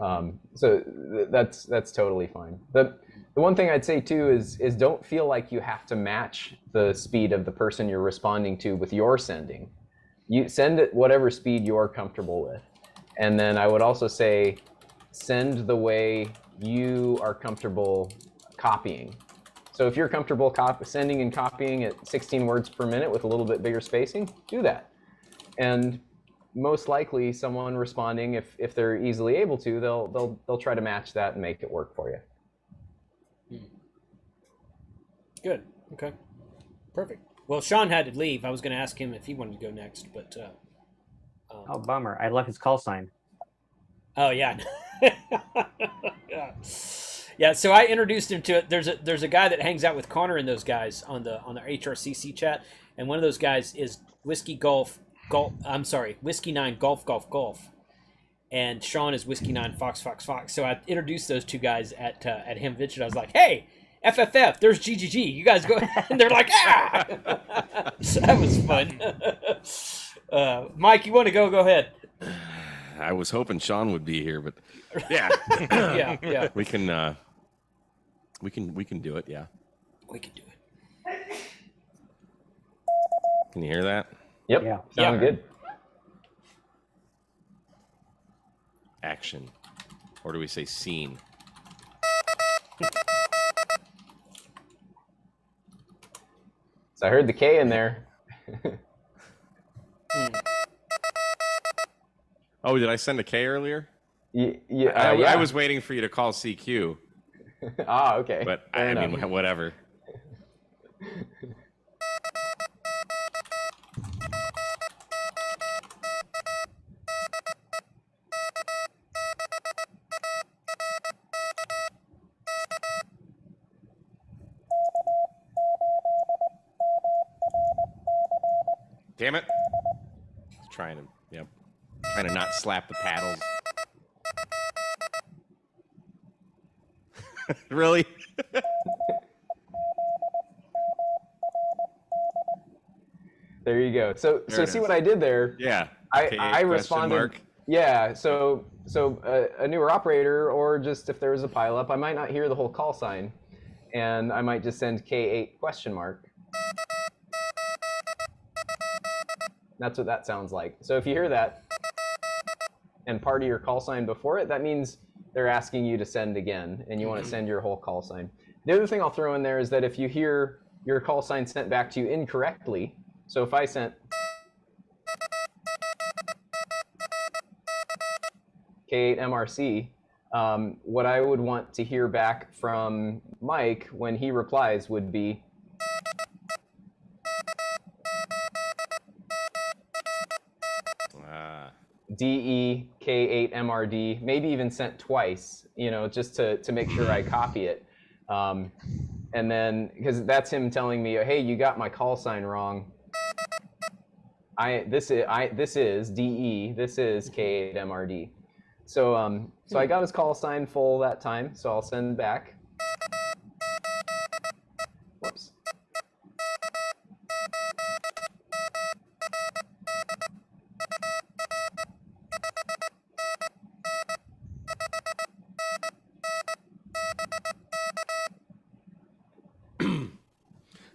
S2: that's totally fine. The one thing I'd say too is don't feel like you have to match the speed of the person you're responding to with your sending. You send at whatever speed you're comfortable with, and then I would also say send the way you are comfortable copying. So if you're comfortable sending and copying at 16 words per minute with a little bit bigger spacing, do that. And most likely someone responding, if they're easily able to, they'll try to match that and make it work for you.
S1: Good. Okay. Perfect. Well, Sean had to leave. I was going to ask him if he wanted to go next, but
S7: oh, bummer. I left his call sign.
S1: Oh yeah. Yeah, so I introduced him to it. There's a guy that hangs out with Connor and those guys on the HRCC chat, and one of those guys is Whiskey 9 Golf, and Sean is Whiskey 9 Fox. So I introduced those two guys at Hamvention. I was like, hey, FFF, there's GGG. You guys go, and they're like, ah. So that was fun. Mike, you want to go? Go ahead.
S5: I was hoping Sean would be here, but yeah,
S1: yeah.
S5: We can do it. Yeah,
S1: we can do it.
S5: Can you hear that?
S2: Yep.
S7: Yeah.
S2: Sound good.
S5: Action, or do we say scene?
S2: So I heard the K in there.
S5: Oh, did I send a K earlier?
S2: Yeah.
S5: I was waiting for you to call CQ.
S2: Ah, okay.
S5: But I mean, whatever. Damn it. Trying to not slap the paddles. Really?
S2: There you go. So see what I did there?
S5: Yeah.
S2: I responded.
S5: Mark.
S2: Yeah. So a newer operator, or just if there was a pileup, I might not hear the whole call sign, and I might just send K8 question mark. That's what that sounds like. So if you hear that and part of your call sign before it, that means they're asking you to send again, and you want to send your whole call sign. The other thing I'll throw in there is that if you hear your call sign sent back to you incorrectly, so if I sent K8 MRC, what I would want to hear back from Mike when he replies would be DE K8 MRD, maybe even sent twice, just to make sure I copy it. And then, because that's him telling me, hey, you got my call sign wrong. This is DE, this is K8 MRD. So I got his call sign full that time, so I'll send back. Whoops.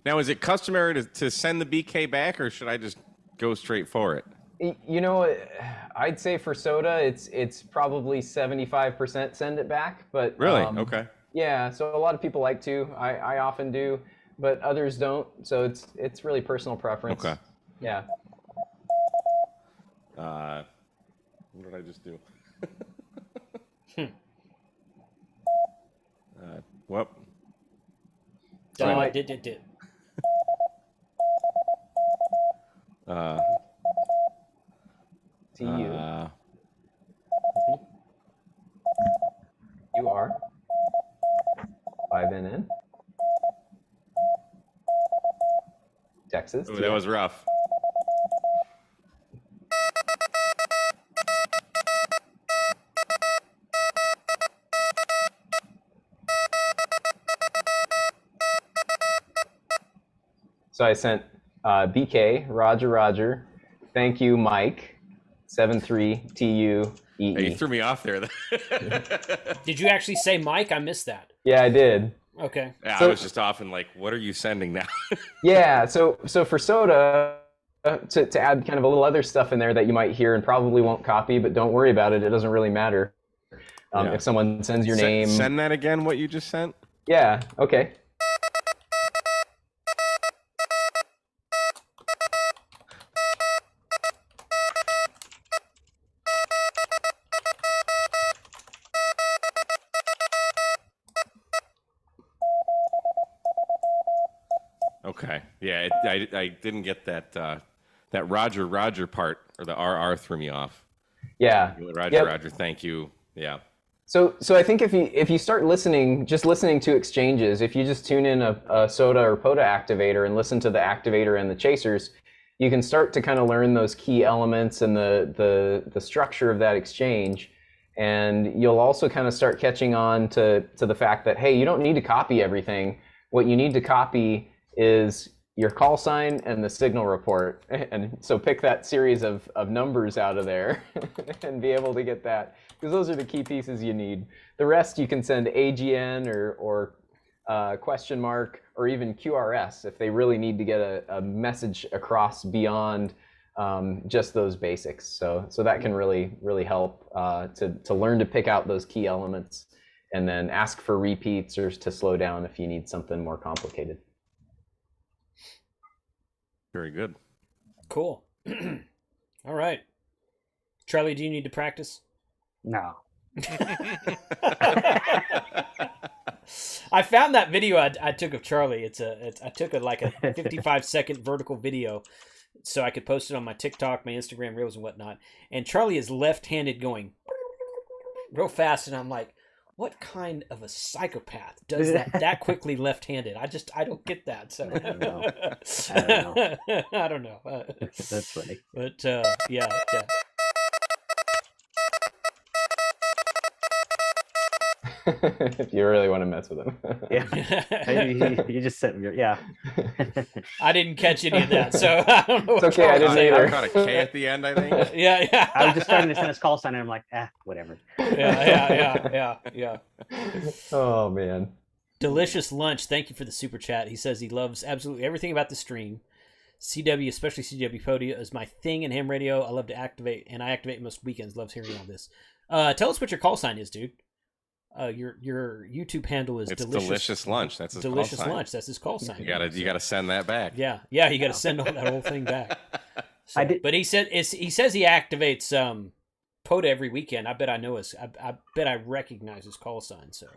S5: Now, is it customary to send the BK back, or should I just go straight for it?
S2: I'd say for soda, it's probably 75% send it back. But
S5: really, okay.
S2: Yeah, so a lot of people like to. I often do, but others don't. So it's really personal preference.
S5: Okay.
S2: Yeah.
S5: What did I just do? Well.
S1: Did.
S2: To you. You are 5NN. Texas.
S5: Ooh, that was rough.
S2: So I sent BK, Roger, thank you, Mike, 73TUEE.
S5: You threw me off there.
S1: Did you actually say Mike? I missed that.
S2: Yeah, I did.
S1: Okay.
S5: Yeah,
S2: So-
S5: I was just off and like, what are you sending now?
S2: Yeah, so for Soda, to add kind of a little other stuff in there that you might hear and probably won't copy, but don't worry about it. It doesn't really matter.
S5: Yeah.
S2: If someone sends your name.
S5: Send that again, what you just sent?
S2: Yeah, okay.
S5: Okay. Yeah, I didn't get that that Roger part, or the RR threw me off.
S2: Yeah.
S5: Roger, thank you. Yeah.
S2: So I think if you start listening, just listening to exchanges, if you just tune in a Soda or POTA activator and listen to the activator and the chasers, you can start to kind of learn those key elements and the structure of that exchange. And you'll also kind of start catching on to the fact that, hey, you don't need to copy everything. What you need to copy is your call sign and the signal report. And so pick that series of numbers out of there and be able to get that, because those are the key pieces you need. The rest you can send AGN or question mark or even QRS if they really need to get a message across beyond just those basics. So that can really help to learn to pick out those key elements and then ask for repeats or to slow down if you need something more complicated.
S5: Very good.
S1: Cool. All right. Charlie, do you need to practice?
S7: No.
S1: I found that video I took of Charlie. I took like a 55-second vertical video so I could post it on my TikTok, my Instagram Reels and whatnot. And Charlie is left-handed going real fast, and I'm like, what kind of a psychopath does that quickly left-handed? I don't get that. So I don't know.
S7: That's funny.
S1: But yeah.
S2: If you really want to mess with them.
S7: Yeah. You just said, yeah.
S1: I didn't catch any of that, so I don't know.
S2: It's okay, I didn't either.
S5: I caught a K at the end, I think.
S1: Yeah.
S7: I was just starting to send his call sign, and I'm like, whatever.
S1: Yeah.
S2: Oh, man.
S1: Delicious lunch. Thank you for the super chat. He says he loves absolutely everything about the stream. CW, especially CW Podia, is my thing in ham radio. I love to activate, and I activate most weekends. Loves hearing all this. Tell us what your call sign is, dude. Your YouTube handle is
S5: delicious lunch. That's his
S1: delicious
S5: call sign.
S1: lunch. That's his call sign.
S5: You gotta send that back.
S1: Yeah. You got to send all that whole thing back. So,
S7: I did,
S1: but he says he activates POTA every weekend. I bet I know his. I bet I recognize his call sign. So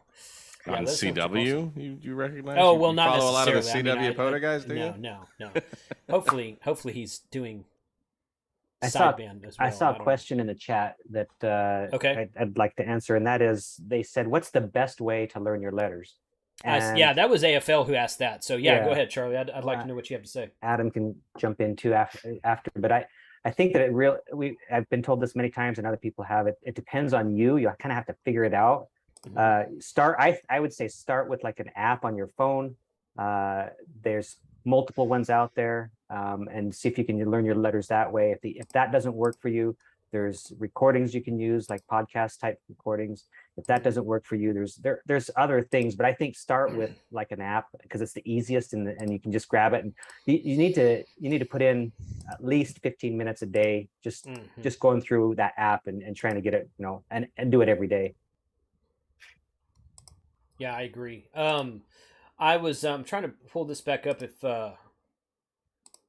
S1: yeah,
S5: on CW, you recognize?
S1: Oh,
S5: you,
S1: well,
S5: you
S1: not
S5: follow a lot of the
S1: necessarily.
S5: CW POTA guys, do
S1: no,
S5: you?
S1: No. Hopefully he's doing
S7: I saw
S1: sideband as well.
S7: I saw a
S1: don't
S7: question in the chat that
S1: Okay.
S7: I'd like to answer, and that is, they said, what's the best way to learn your letters? And
S1: yeah, that was AFL who asked that. So yeah,
S7: Yeah.
S1: go ahead, Charlie. I'd like to know what you have to say.
S7: Adam can jump in too after, but I think that I've been told this many times, and other people have it. It depends on you. You kind of have to figure it out. I would say start with like an app on your phone. There's multiple ones out there, and see if you can learn your letters that way. If that doesn't work for you, there's recordings you can use, like podcast type recordings. If that doesn't work for you, there's other things, but I think start with like an app, because it's the easiest, and you can just grab it. And you need to put in at least 15 minutes a day, just going through that app and trying to get it, and do it every day.
S1: Yeah, I agree. I was trying to pull this back up if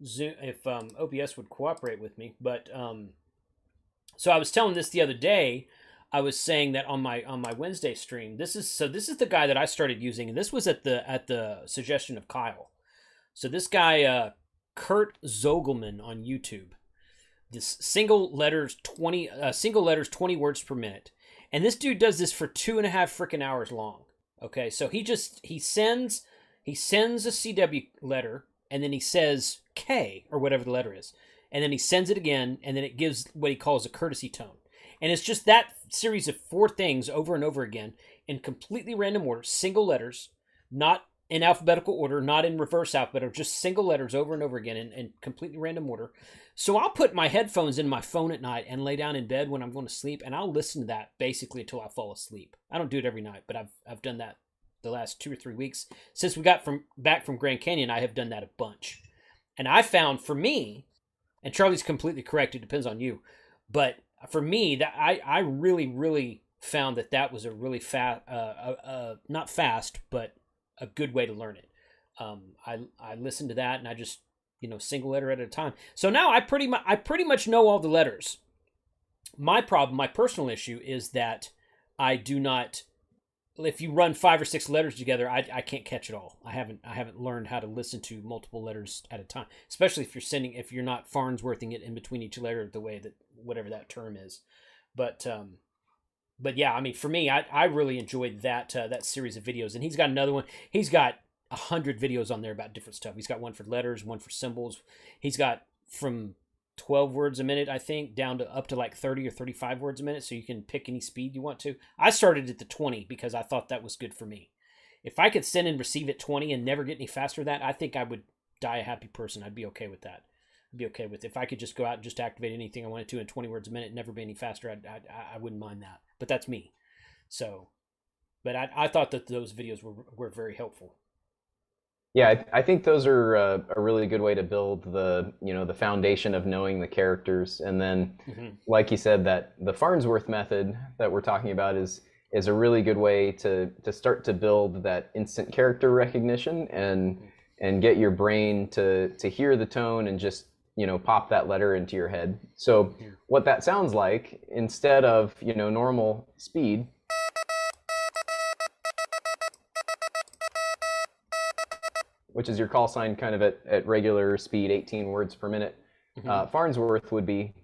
S1: OBS would cooperate with me, but so I was telling this the other day. I was saying that on my Wednesday stream, this is the guy that I started using, and this was at the suggestion of Kyle. So this guy Kurt Zogelman on YouTube. This single letters 20 words per minute, and this dude does this for 2.5 freaking hours long. Okay, so he sends a CW letter, and then he says K or whatever the letter is, and then he sends it again, and then it gives what he calls a courtesy tone. And it's just that series of 4 things over and over again in completely random order, single letters, not in alphabetical order, not in reverse alphabetical, just single letters over and over again in completely random order. So I'll put my headphones in my phone at night and lay down in bed when I'm going to sleep, and I'll listen to that basically until I fall asleep. I don't do it every night, but I've done that the last 2 or 3 weeks. Since we got back from Grand Canyon, I have done that a bunch. And I found, for me, and Charlie's completely correct, it depends on you, but for me, that I really, really found that was a really not fast, but a good way to learn it. I listened to that, and I just, single letter at a time. So now I pretty much know all the letters. My problem, my personal issue, is that I do not. If you run 5 or 6 letters together, I can't catch it all. I haven't learned how to listen to multiple letters at a time, especially if you're not Farnsworthing it in between each letter the way that whatever that term is. But yeah, I mean, for me, I really enjoyed that series of videos, and he's got another one. He's got 100 videos on there about different stuff. He's got one for letters, one for symbols. He's got from 12 words a minute, I think, down to up to like 30 or 35 words a minute, so you can pick any speed you want to. I started at the 20 because I thought that was good for me. If I could send and receive at 20 and never get any faster than that, I think I would die a happy person. I'd be okay with that. I'd be okay with it. If I could just go out and just activate anything I wanted to in 20 words a minute and never be any faster, I wouldn't mind that. But that's me. So, but I thought that those videos were very helpful.
S2: Yeah, I think those are a really good way to build the foundation of knowing the characters, and then, like you said, that the Farnsworth method that we're talking about is a really good way to start to build that instant character recognition and get your brain to hear the tone and just pop that letter into your head. So what that sounds like, instead of normal speed, which is your call sign kind of at regular speed, 18 words per minute. Farnsworth would be.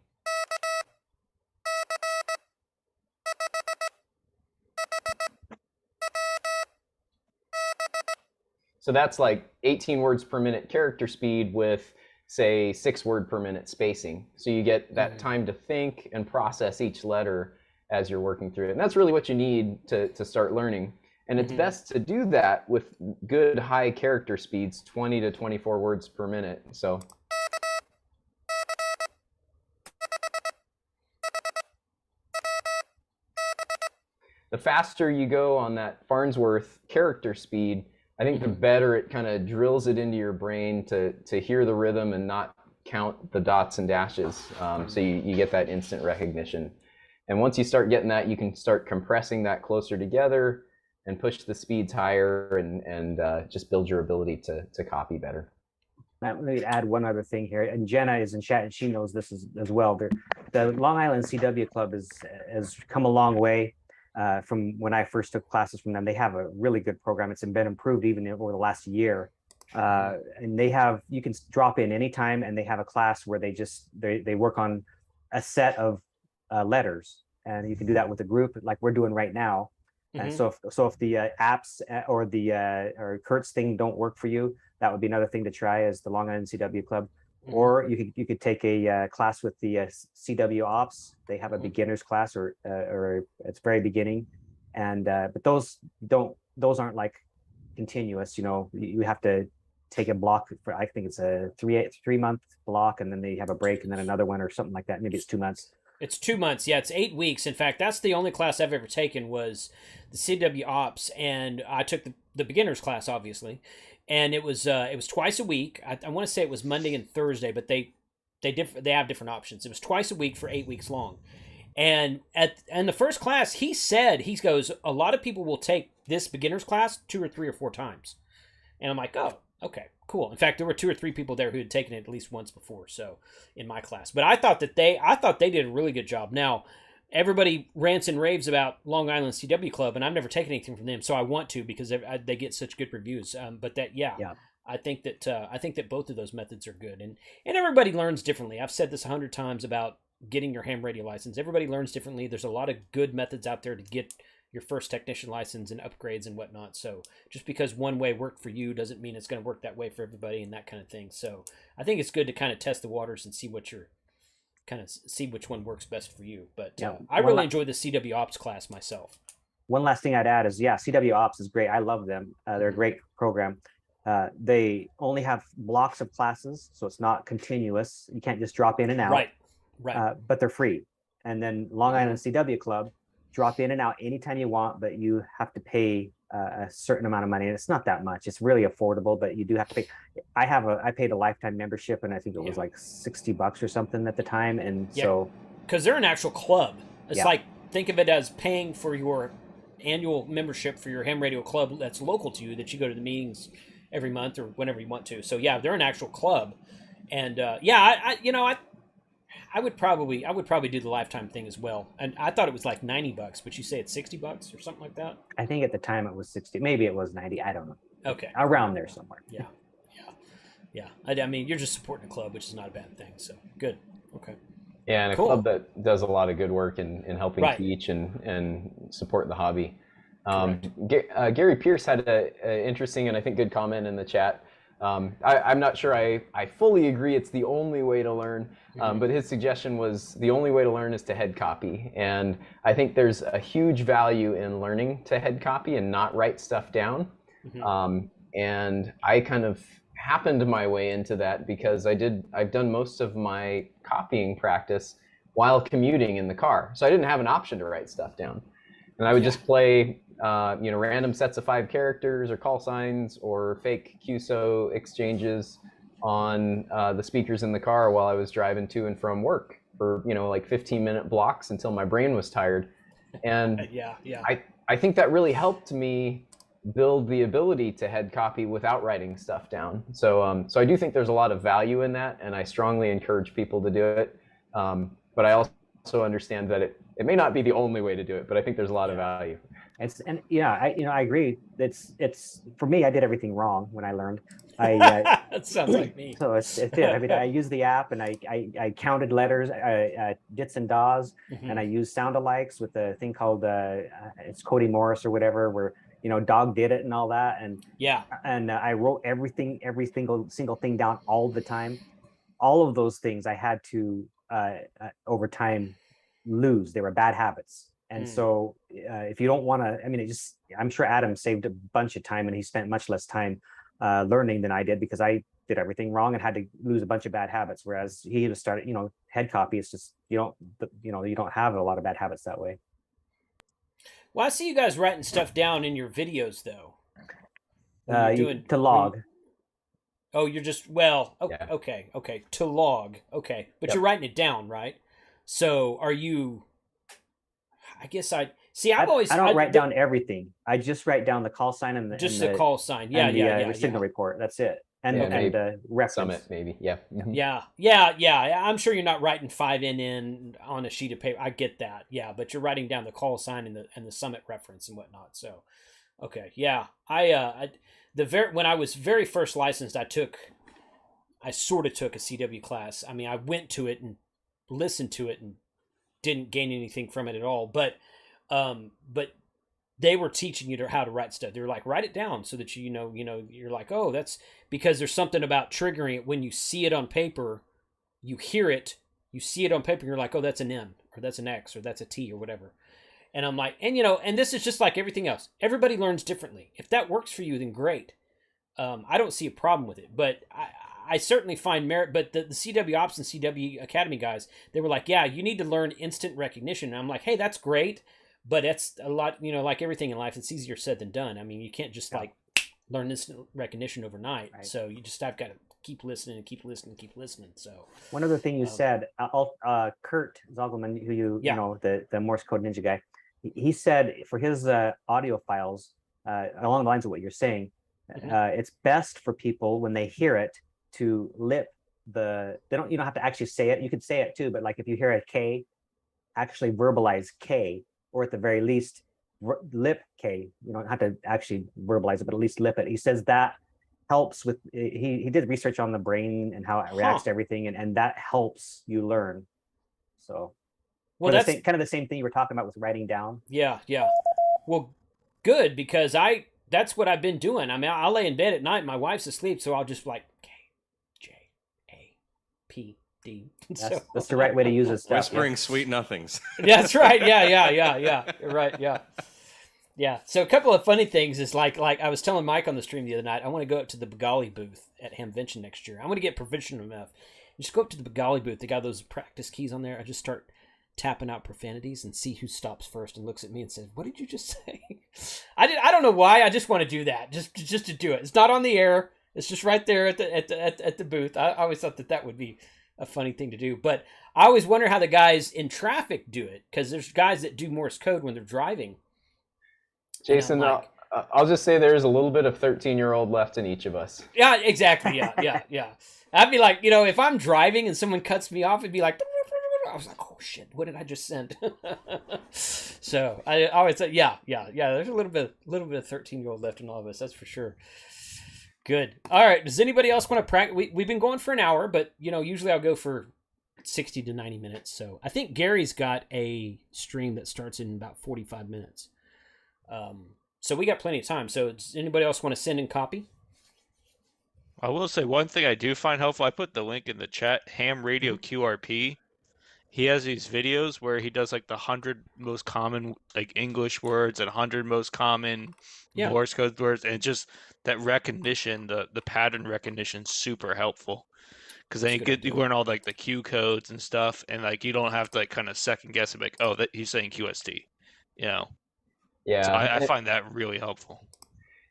S2: So that's like 18 words per minute character speed with, say, 6 word per minute spacing. So you get that time to think and process each letter as you're working through it. And that's really what you need to start learning. And it's best to do that with good high character speeds, 20 to 24 words per minute. So the faster you go on that Farnsworth character speed, I think the better it kind of drills it into your brain to hear the rhythm and not count the dots and dashes. So you get that instant recognition. And once you start getting that, you can start compressing that closer together and push the speeds higher and just build your ability to copy better.
S7: Let me add one other thing here, and Jenna is in chat and she knows this as well. The Long Island CW Club has come a long way from when I first took classes from them. They have a really good program. It's been improved even over the last year. And you can drop in anytime, and they have a class where they work on a set of letters, and you can do that with a group like we're doing right now. And so if the apps or Kurt's thing don't work for you, that would be another thing to try, as the Long Island CW Club. Or you could take a class with the CW Ops. They have a beginner's class, or it's very beginning, and but those aren't like continuous. You have to take a block for, I think it's a 3-month block, and then they have a break, and then another one or something like that. Maybe it's 2 months.
S1: It's 2 months. Yeah, it's 8 weeks. In fact, that's the only class I've ever taken was the CW Ops, and I took the beginner's class, obviously, and it was twice a week. I want to say it was Monday and Thursday, but they have different options. It was twice a week for 8 weeks long, and the first class, he goes, a lot of people will take this beginner's class 2 or 3 or 4 times, and I'm like, oh, okay, cool. In fact, there were 2 or 3 people there who had taken it at least once before, so in my class. But I thought they did a really good job. Now, everybody rants and raves about Long Island CW Club, and I've never taken anything from them, so I want to, because they get such good reviews. But I think that both of those methods are good, and everybody learns differently. I've said this 100 times about getting your ham radio license. Everybody learns differently. There's a lot of good methods out there to get your first technician license and upgrades and whatnot. So just because one way worked for you doesn't mean it's going to work that way for everybody, and that kind of thing. So I think it's good to kind of test the waters and see which one works best for you. But I really enjoy the CW Ops class myself.
S7: one last thing I'd add is, yeah, CW Ops is great. I love them. They're a great program. They only have blocks of classes, so it's not continuous. You can't just drop in and out.
S1: Right.
S7: But they're free. And then Long Island CW Club, drop in and out anytime you want, but you have to pay a certain amount of money. And it's not that much. It's really affordable, but you do have to pay. I paid a lifetime membership, and I think it was like $60 or something at the time. And so,
S1: because they're an actual club. It's
S7: Yeah.
S1: like, think of it as paying for your annual membership for your ham radio club that's local to you, that you go to the meetings every month or whenever you want to. So yeah, they're an actual club. And I would probably do the lifetime thing as well. And I thought it was like $90, but you say it's $60 or something like that?
S7: I think at the time it was 60, maybe it was 90. I don't know.
S1: Okay.
S7: Around there somewhere.
S1: Yeah. I mean, you're just supporting a club, which is not a bad thing. So good. Okay.
S2: Yeah, and a
S1: Cool.
S2: club that does a lot of good work in helping
S1: Right.
S2: teach and support the hobby.
S1: Correct.
S2: Gary Pierce had a interesting and I think good comment in the chat. I'm not sure I fully agree it's the only way to learn, but his suggestion was the only way to learn is to head copy. And I think there's a huge value in learning to head copy and not write stuff down. And I kind of happened my way into that because I've done most of my copying practice while commuting in the car. So I didn't have an option to write stuff down. And I would just play random sets of 5 characters or call signs or fake QSO exchanges on the speakers in the car while I was driving to and from work for, like 15-minute blocks until my brain was tired. And I think that really helped me build the ability to head copy without writing stuff down. So I do think there's a lot of value in that, and I strongly encourage people to do it. But I also understand that it may not be the only way to do it, but I think there's a lot of value.
S7: I agree. It's for me, I did everything wrong when I learned.
S1: That sounds like me.
S7: So it's it. I mean, I used the app and I counted letters, dits and dahs, and I used sound alikes with a thing called it's Cody Morse or whatever, where dog did it and all that, and I wrote every single thing down all the time. All of those things I had to over time lose. They were bad habits. And so if you don't want to, I mean, I'm sure Adam saved a bunch of time, and he spent much less time learning than I did, because I did everything wrong and had to lose a bunch of bad habits. Whereas he just started, head copy. It's just, you don't have a lot of bad habits that way.
S1: Well, I see you guys writing stuff down in your videos though.
S7: To log.
S1: Oh, you're just, okay. To log. Okay. But you're writing it down, right? So are you, I guess I don't
S7: write down everything. I just write down the call sign and
S1: the call sign.
S7: The signal report. That's it. And reference.
S2: Summit, maybe. Yeah.
S1: I'm sure you're not writing 5NN on a sheet of paper. I get that. Yeah, but you're writing down the call sign and the summit reference and whatnot. So, okay, yeah. When I was very first licensed, I sort of took a CW class. I mean, I went to it and listened to it and didn't gain anything from it at all. But they were teaching you how to write stuff. They were like, write it down so that you're like, oh, that's because there's something about triggering it when you see it on paper, you hear it, you see it on paper, and you're like, oh, that's an N or that's an X or that's a T or whatever. And I'm like, and this is just like everything else. Everybody learns differently. If that works for you, then great. I don't see a problem with it, but I certainly find merit. But the CW Ops and CW Academy guys, they were like, yeah, you need to learn instant recognition. And I'm like, hey, that's great. But that's a lot, like everything in life, it's easier said than done. I mean, you can't just like learn instant recognition overnight. Right. So you just have got to keep listening and keep listening and keep listening. So one
S7: other thing you said, Kurt Zogelman, who the Morse Code Ninja guy, he said for his audio files, along the lines of what you're saying, it's best for people when they hear it to lip you don't have to actually say it. You could say it too, but like if you hear a K, actually verbalize K. Or at the very least, lip K. You don't have to actually verbalize it, but at least lip it. He says that helps with, he did research on the brain and how it reacts to everything, and that helps you learn. So, well, that's kind of the same thing you were talking about with writing down.
S1: Yeah. Well, good, because that's what I've been doing. I mean, I'll lay in bed at night, my wife's asleep, so I'll just like K, J, A, P.
S7: That's the right way to use this stuff.
S5: Whispering sweet nothings.
S1: That's right. Yeah. You're right. Yeah. Yeah. So a couple of funny things is like I was telling Mike on the stream the other night, I want to go up to the Bengali booth at Hamvention next year. I want to get proficient enough. Just go up to the Bengali booth. They got those practice keys on there. I just start tapping out profanities and see who stops first and looks at me and says, "What did you just say?" I don't know why. I just want to do that. Just to do it. It's not on the air. It's just right there at the booth. I always thought that would be a funny thing to do. But I always wonder how the guys in traffic do it, because there's guys that do Morse code when they're driving.
S2: Jason,
S1: like,
S2: I'll just say there's a little bit of 13-year-old left in each of us.
S1: Yeah, exactly. Yeah. I'd be like, if I'm driving and someone cuts me off, it'd be like, I was like, oh shit, what did I just send? So I always say, yeah. There's a little bit of 13-year-old left in all of us. That's for sure. Good. All right. Does anybody else want to practice? We've been going for an hour, but usually I'll go for 60 to 90 minutes. So I think Gary's got a stream that starts in about 45 minutes. So we got plenty of time. So does anybody else want to send in copy?
S3: I will say one thing I do find helpful. I put the link in the chat. Ham Radio QRP. He has these videos where he does like the 100 most common like English words and 100 most common Morse code words, and just that recognition, the pattern recognition, super helpful. Because then you learn all like the Q codes and stuff, and like you don't have to like kind of second guess and like, oh, that he's saying QST, Yeah. So I find that really helpful.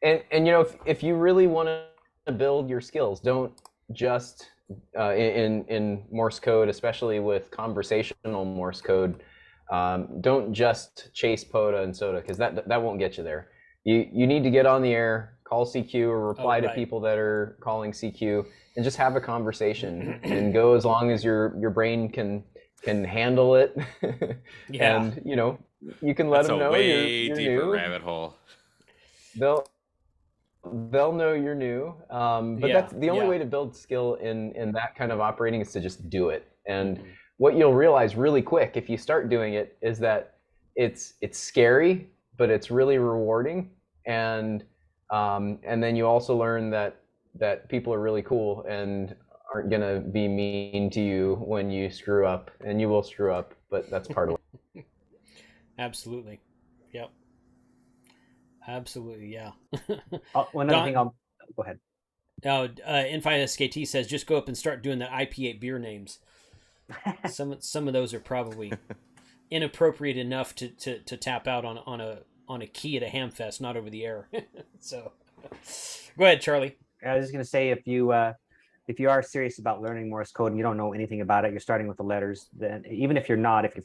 S2: And if you really want to build your skills, don't just in Morse code, especially with conversational Morse code, don't just chase POTA and SOTA, because that won't get you there. You need to get on the air, call CQ, or reply to people that are calling CQ, and just have a conversation and go as long as your brain can handle it. And you can let them know you're
S5: deeper
S2: new.
S5: Rabbit hole.
S2: They'll know you're new. But that's the only way to build skill in that kind of operating, is to just do it. And what you'll realize really quick if you start doing it is that it's scary, but it's really rewarding. And then you also learn that people are really cool and aren't gonna be mean to you when you screw up, and you will screw up, but that's part of it.
S1: Absolutely. Yep. Absolutely, yeah.
S7: One other thing, I'll go ahead.
S1: N5SKT says just go up and start doing the IP8 beer names. Some of those are probably inappropriate enough to tap out on a key at a Hamfest, not over the air. So, go ahead, Charlie.
S7: I was just going to say, if you are serious about learning Morse code and you don't know anything about it, you're starting with the letters, then even if you're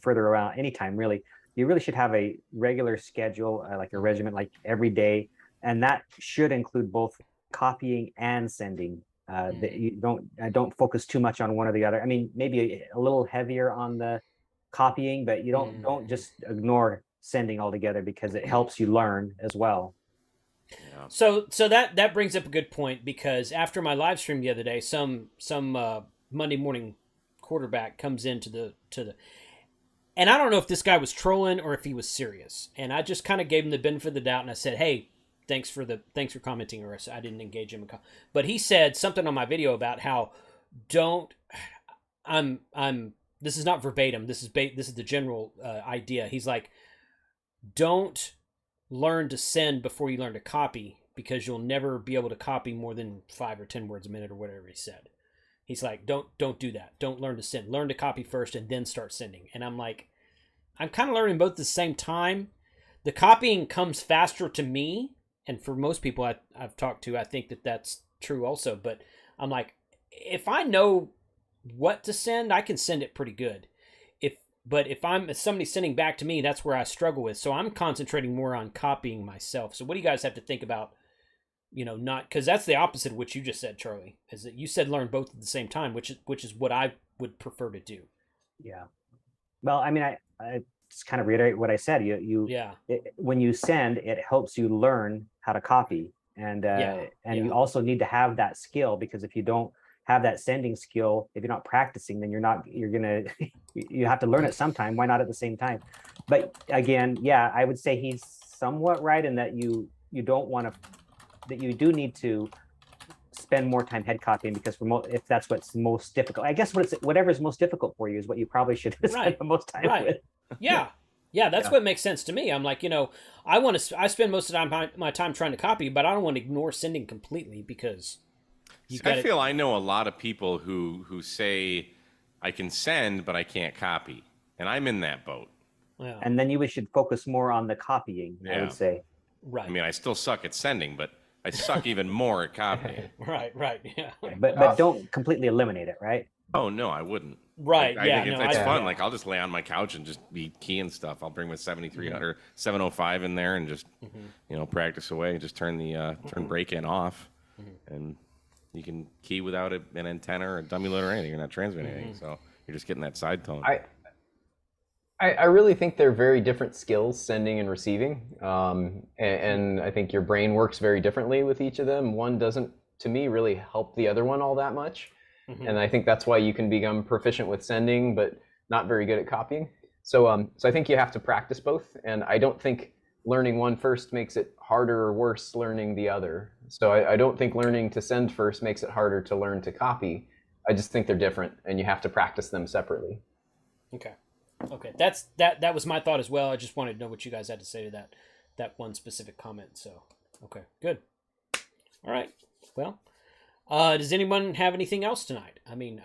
S7: further around anytime, really, you really should have a regular schedule, like a regimen, like every day. And that should include both copying and sending. That you don't focus too much on one or the other. I mean, maybe a little heavier on the copying, but you don't just ignore sending altogether, because it helps you learn as well.
S1: Yeah. So that brings up a good point, because after my live stream the other day, some Monday morning quarterback comes into the and I don't know if this guy was trolling or if he was serious, and I just kind of gave him the benefit of the doubt, and I said, hey, thanks for commenting, or I didn't engage him but he said something on my video about how this is not verbatim, this is the general idea. He's like, don't learn to send before you learn to copy, because you'll never be able to copy more than 5 or 10 words a minute or whatever he said. He's like, don't do that. Don't learn to send. Learn to copy first and then start sending. And I'm like, I'm kind of learning both at the same time. The copying comes faster to me, and for most people I've talked to, I think that's true also. But I'm like, if I know what to send, I can send it pretty good. But if somebody's sending back to me, that's where I struggle with. So I'm concentrating more on copying myself. So what do you guys have to think about? Not, because that's the opposite of what you just said, Charlie. Is that you said learn both at the same time, which is what I would prefer to do. Yeah.
S7: Well, I mean, I just kind of reiterate what I said. When you send, it helps you learn how to copy, and you also need to have that skill, because if you don't have that sending skill, if you're not practicing, then you have to learn it sometime. Why not at the same time? But again, I would say he's somewhat right in that you do need to spend more time head copying, because if that's what's most difficult, I guess whatever is most difficult for you is what you probably should spend the most time with.
S1: Yeah. Yeah, that's what makes sense to me. I'm like, I spend most of my time trying to copy, but I don't want to ignore sending completely because
S5: I feel I know a lot of people who say I can send, but I can't copy. And I'm in that boat.
S1: Yeah.
S7: And then you should focus more on the copying, I would say.
S1: Right.
S5: I mean, I still suck at sending, but I suck even more at copying.
S1: Right, yeah.
S7: But don't completely eliminate it, right?
S5: Oh, no, I wouldn't.
S1: Right,
S5: I think it's fun. Like, I'll just lay on my couch and just be keying stuff. I'll bring my 7300 705 in there and just, practice away and just turn the turn break-in off. And you can key without an antenna or a dummy load or anything. You're not transmitting anything. So you're just getting that side tone.
S2: I really think they're very different skills, sending and receiving. And I think your brain works very differently with each of them. One doesn't, to me, really help the other one all that much. And I think that's why you can become proficient with sending, but not very good at copying. So I think you have to practice both. And I don't think learning one first makes it harder or worse learning the other. So I don't think learning to send first makes it harder to learn to copy. I just think they're different and you have to practice them separately.
S1: Okay. That was my thought as well. I just wanted to know what you guys had to say to that one specific comment. So, okay, good. All right. Well, does anyone have anything else tonight? I mean,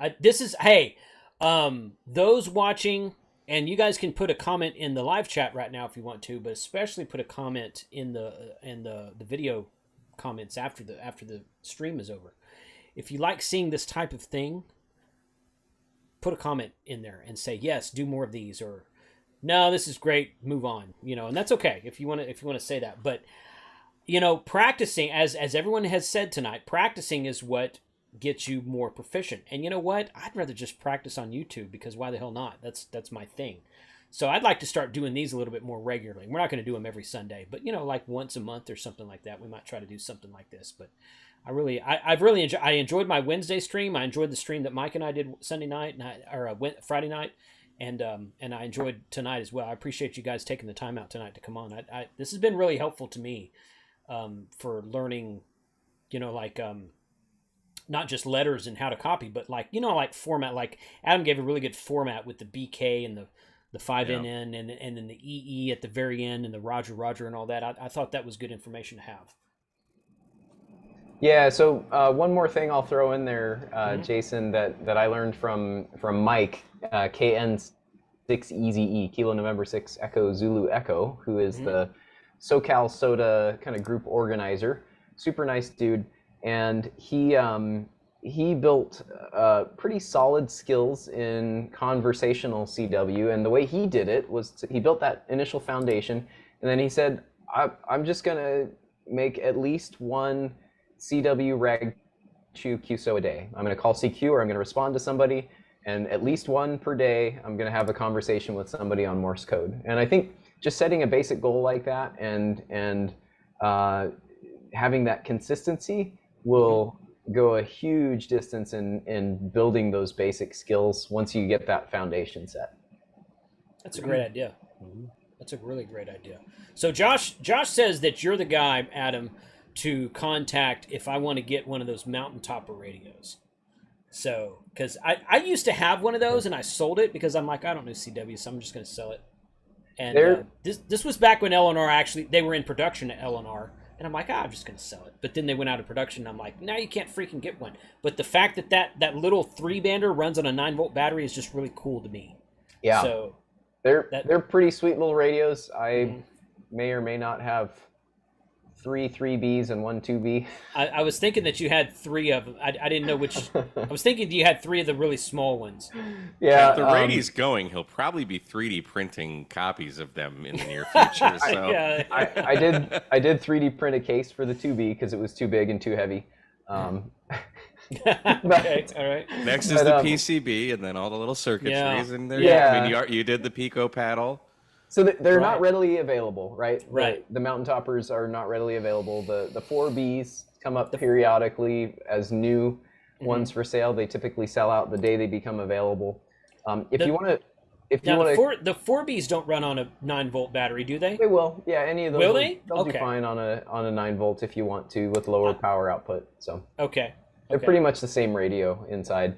S1: those watching, and you guys can put a comment in the live chat right now if you want to, but especially put a comment in the video comments after the stream is over. If you like seeing this type of thing, put a comment in there and say, yes, do more of these, or no, this is great, move on, and that's okay if you want to say that. But, practicing, as everyone has said tonight, practicing is what gets you more proficient. And you know what? I'd rather just practice on YouTube, because why the hell not? That's my thing. So I'd like to start doing these a little bit more regularly. We're not going to do them every Sunday, but like once a month or something like that. We might try to do something like this, but I enjoyed my Wednesday stream. I enjoyed the stream that Mike and I did Sunday night or Friday night, and I enjoyed tonight as well. I appreciate you guys taking the time out tonight to come on. This has been really helpful to me for learning, not just letters and how to copy, but like format. Like Adam gave a really good format with the BK and the 5NN and then the EE at the very end and the Roger and all that. I thought that was good information to have.
S2: Yeah, so one more thing I'll throw in there, Jason, that I learned from Mike, KN6EZE, Kilo November 6 Echo Zulu Echo, who is the SoCal Soda kind of group organizer. Super nice dude. And he built pretty solid skills in conversational CW. And the way he did it was he built that initial foundation. And then he said, I'm just going to make at least one CW reg QSO a day. I'm going to call CQ, or I'm going to respond to somebody, and at least one per day, I'm going to have a conversation with somebody on Morse code. And I think just setting a basic goal like that and having that consistency will go a huge distance in building those basic skills once you get that foundation set.
S1: That's a great idea. That's a really great idea. So Josh says that you're the guy, Adam, to contact if I want to get one of those mountain topper radios. So, because I used to have one of those and I sold it because I'm like, I don't know CW, so I'm just going to sell it. And this was back when LNR they were in production at LNR. And I'm like, I'm just going to sell it. But then they went out of production. And I'm like, now you can't freaking get one. But the fact that little 3-bander runs on a 9-volt battery is just really cool to me. Yeah. So
S2: they're pretty sweet little radios. I may or may not have 3 3Bs and 1 2B.
S1: I was thinking that you had 3 of them. I didn't know which. I was thinking you had 3 of the really small ones.
S5: Yeah. If the Rady's going, he'll probably be 3D printing copies of them in the near future. So
S2: I did 3D print a case for the 2B because it was too big and too heavy.
S1: Okay, all right.
S5: Next is the PCB, and then all the little circuitries, and there. I mean, you did the Pico paddle.
S2: So they're not readily available, right? Right. The mountain toppers are not readily available. The 4Bs come up periodically as new ones for sale. They typically sell out the day they become available. The
S1: 4Bs don't run on a 9-volt battery, do they?
S2: They will. Yeah, any of those.
S1: Will they?
S2: They'll do fine on a 9-volt if you want to with lower power output. So
S1: okay.
S2: They're pretty much the same radio inside.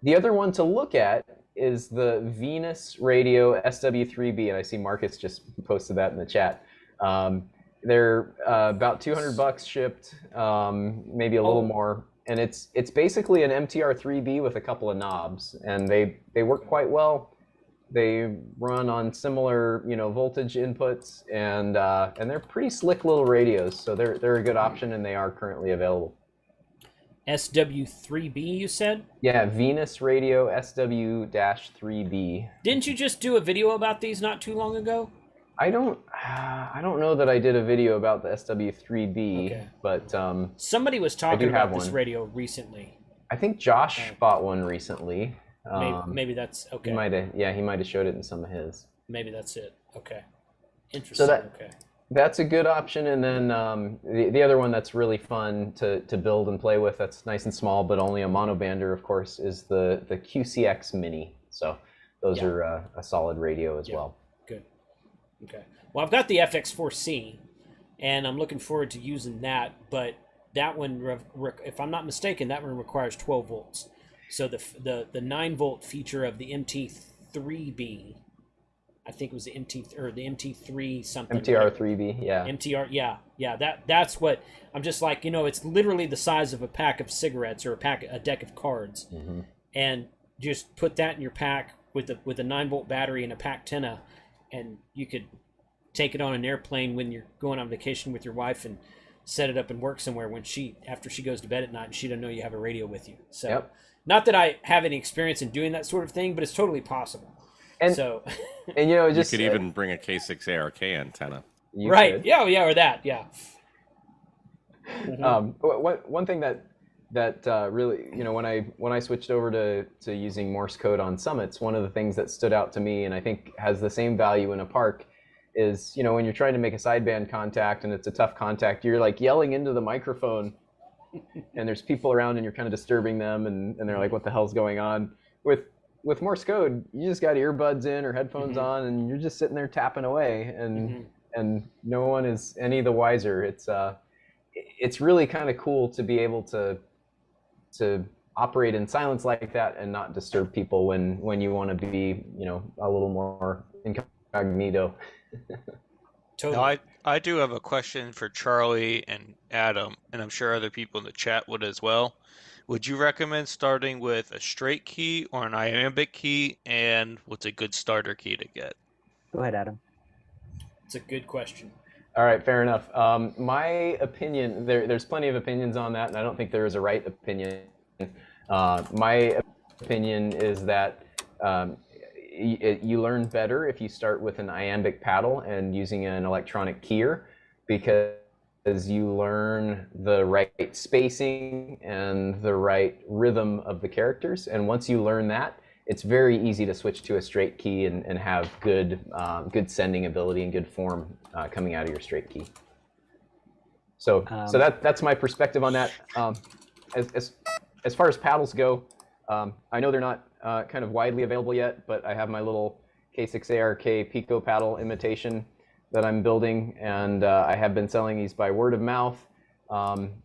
S2: The other one to look at is the Venus Radio SW3B, and I see Marcus just posted that in the chat. They're about $200 shipped, maybe a little more, and it's basically an MTR3B with a couple of knobs, and they work quite well. They run on similar, voltage inputs, and they're pretty slick little radios, so they're a good option, and they are currently available.
S1: SW3B, you said?
S2: Yeah, Venus Radio SW-3B.
S1: Didn't you just do a video about these not too long ago?
S2: I don't know that I did a video about the SW3B, but
S1: somebody was talking about this radio recently.
S2: I think Josh bought one recently.
S1: Maybe that's okay.
S2: He might have showed it in some of his.
S1: Maybe that's it. Okay, interesting.
S2: So that's a good option. And then the other one that's really fun to build and play with, that's nice and small, but only a monobander, of course, is the QCX Mini. So those are a solid radio as well.
S1: Good. Okay. Well, I've got the FX4C, and I'm looking forward to using that. But that one, if I'm not mistaken, that one requires 12 volts. So the 9-volt feature of the MT3B, I think it was the MT3 something.
S2: MTR3B, yeah.
S1: MTR, yeah. That's what I'm just like. It's literally the size of a pack of cigarettes or a deck of cards, and just put that in your pack with a 9-volt battery and a pack tenna, and you could take it on an airplane when you're going on vacation with your wife and set it up and work somewhere after she goes to bed at night and she doesn't know you have a radio with you. So, not that I have any experience in doing that sort of thing, but it's totally possible.
S2: And
S5: you could even bring a K6 ARK antenna.
S1: Right? Could. Yeah, or that. Yeah.
S2: One thing that really, when I switched over to using Morse code on summits, one of the things that stood out to me, and I think has the same value in a park, is when you're trying to make a sideband contact and it's a tough contact, you're like yelling into the microphone, and there's people around and you're kind of disturbing them, and they're like, "What the hell's going on?" With Morse code, you just got earbuds in or headphones on, and you're just sitting there tapping away, and no one is any the wiser. It's really kind of cool to be able to operate in silence like that and not disturb people when you want to be, a little more incognito.
S3: Totally. Now, I do have a question for Charlie and Adam, and I'm sure other people in the chat would as well. Would you recommend starting with a straight key or an iambic key, and what's a good starter key to get?
S7: Go ahead, Adam.
S1: It's a good question.
S2: All right, fair enough. My opinion, there's plenty of opinions on that, and I don't think there is a right opinion. My opinion is that you learn better if you start with an iambic paddle and using an electronic keyer, because you learn the right spacing and the right rhythm of the characters. And once you learn that, it's very easy to switch to a straight key and have good sending ability and good form coming out of your straight key. So that's my perspective on that. As far as paddles go, I know they're not kind of widely available yet, but I have my little K6 ARK Pico paddle imitation that I'm building, and I have been selling these by word of mouth.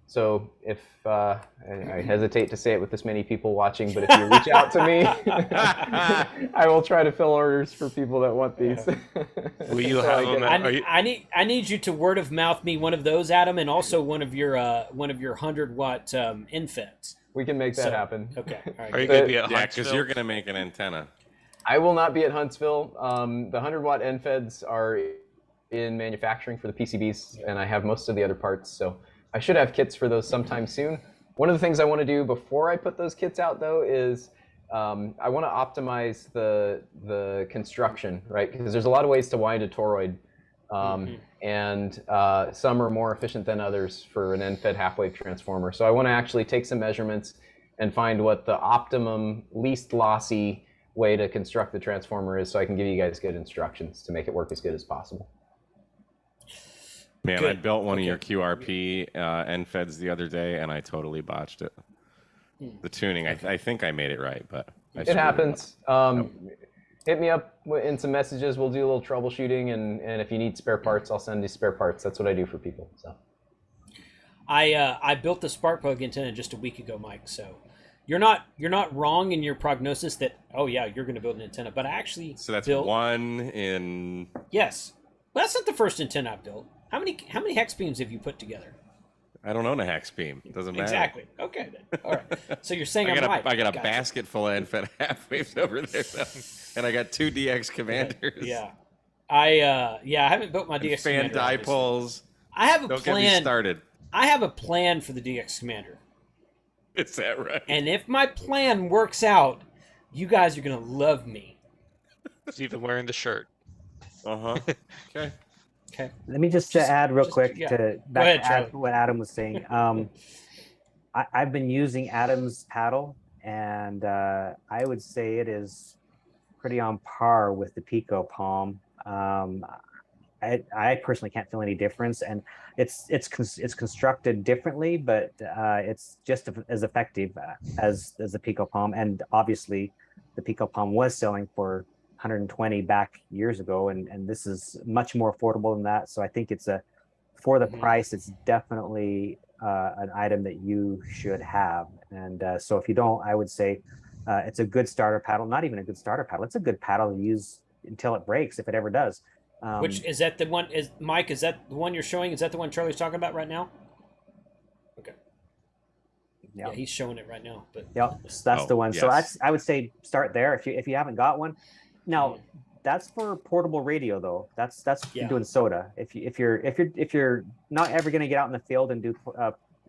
S2: So if I hesitate to say it with this many people watching, but if you reach out to me, I will try to fill orders for people that want these.
S3: Will you have them?
S1: I need you to word of mouth me one of those, Adam, and also one of your 100-watt infeds.
S2: We can make that happen.
S1: Okay. All right.
S3: Are you going to be at Huntsville?
S5: Yeah, because you're going to make an antenna.
S2: I will not be at Huntsville. The 100-watt NFEDs are in manufacturing for the PCBs, and I have most of the other parts, so I should have kits for those sometime soon. One of the things I want to do before I put those kits out, though, is I want to optimize the construction, right? Because there's a lot of ways to wind a toroid, and some are more efficient than others for an NFED half-wave transformer. So I want to actually take some measurements and find what the optimum, least lossy way to construct the transformer is, so I can give you guys good instructions to make it work as good as possible.
S5: Man, I built one of your QRP NFEDs the other day, and I totally botched it. The tuning, I think I made it right, but
S2: it happens. Hit me up in some messages. We'll do a little troubleshooting, and if you need spare parts, I'll send you spare parts. That's what I do for people. So,
S1: I built the spark plug antenna just a week ago, Mike. So, you're not wrong in your prognosis that you're going to build an antenna, but I actually
S5: that's
S1: built,
S5: one in.
S1: Yes, well, that's not the first antenna I've built. How many hex beams have you put together?
S5: I don't own a hex beam. It doesn't matter.
S1: Exactly. Okay then. All right. So you're saying
S5: I got
S1: right.
S5: a basket full of fed half waves over there, and I got 2 DX commanders.
S1: Yeah. I haven't built my DX
S5: fan
S1: commander.
S5: dipoles.
S1: I have a
S5: Don't
S1: plan.
S5: get me started.
S1: I have a plan for the DX commander.
S5: Is that right?
S1: And if my plan works out, you guys are gonna love me.
S3: He's even wearing the shirt.
S5: Okay.
S1: Okay.
S7: Let me just add real quick to
S1: ahead,
S7: back to what Adam was saying. I've been using Adam's paddle, and I would say it is pretty on par with the Pico Palm. I personally can't feel any difference, and it's constructed differently, but it's just as effective as the Pico Palm. And obviously, the Pico Palm was selling for 120 back years ago, and this is much more affordable than that. So I think for the price, it's definitely an item that you should have. And so if you don't, I would say it's a good starter paddle. Not even a good starter paddle. It's a good paddle to use until it breaks, if it ever does.
S1: Which is that the one? Is Mike? Is that the one you're showing? Is that the one Charlie's talking about right now? Okay. Yeah, he's showing it right now. But
S7: that's the one.
S5: Yes.
S7: So I would say start there if you haven't got one. Now, that's for portable radio though. That's doing SOTA. If you're not ever going to get out in the field and do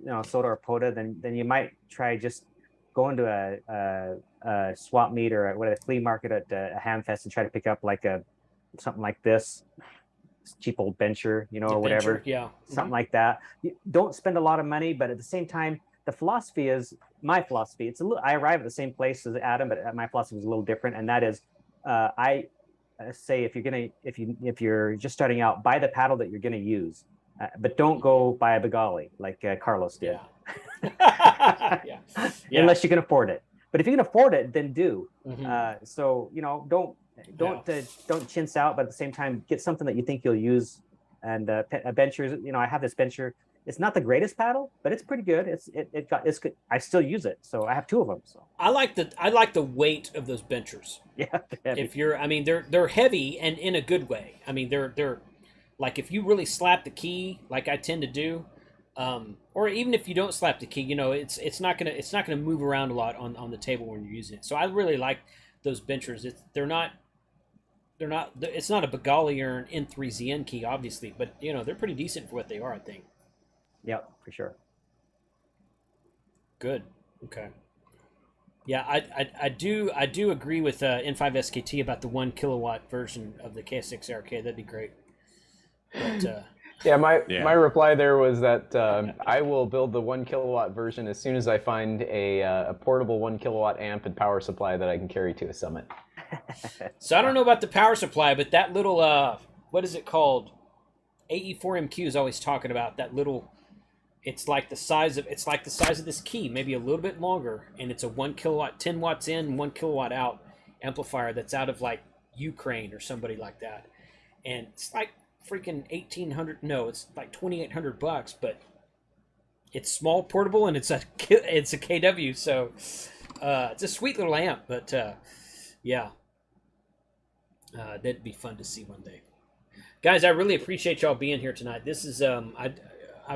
S7: SOTA or POTA, then you might try just going to a swap meet or a flea market at a Hamfest and try to pick up like something like this cheap old bencher, or whatever. Something like that. You don't spend a lot of money, but at the same time, the philosophy is my philosophy. I arrive at the same place as Adam, but my philosophy is a little different, and that is I say if you're just starting out, buy the paddle that you're going to use, but don't go buy a Bengali like Carlos did. Unless you can afford it. But if you can afford it, then do. So don't chintz out, but at the same time, get something that you think you'll use. And a bencher, I have this bencher. It's not the greatest paddle, but it's pretty good. It's good. I still use it, so I have 2 of them. So
S1: I like the weight of those benchers.
S7: Yeah,
S1: they're heavy and in a good way. I mean, they're like if you really slap the key, like I tend to do, or even if you don't slap the key, it's not gonna move around a lot on the table when you're using it. So I really like those benchers. It's not a Bengali or an N3ZN key, obviously, but they're pretty decent for what they are, I think.
S7: Yeah, for sure.
S1: Good. Okay. Yeah, I do agree with N5SKT about the 1 kilowatt version of the KS6RK. That'd be great. But,
S8: my reply there was that I will build the 1 kilowatt version as soon as I find a portable 1 kilowatt amp and power supply that I can carry to a summit.
S1: So I don't know about the power supply, but that little what is it called? AE4MQ is always talking about that little. It's like the size of this key, maybe a little bit longer, and it's a 1 kilowatt, 10 watts in, 1 kilowatt out amplifier that's out of like Ukraine or somebody like that, and it's like freaking $1,800. No, it's like $2,800, but it's small, portable, and it's a KW, so it's a sweet little amp. But that'd be fun to see one day. Guys, I really appreciate y'all being here tonight. This is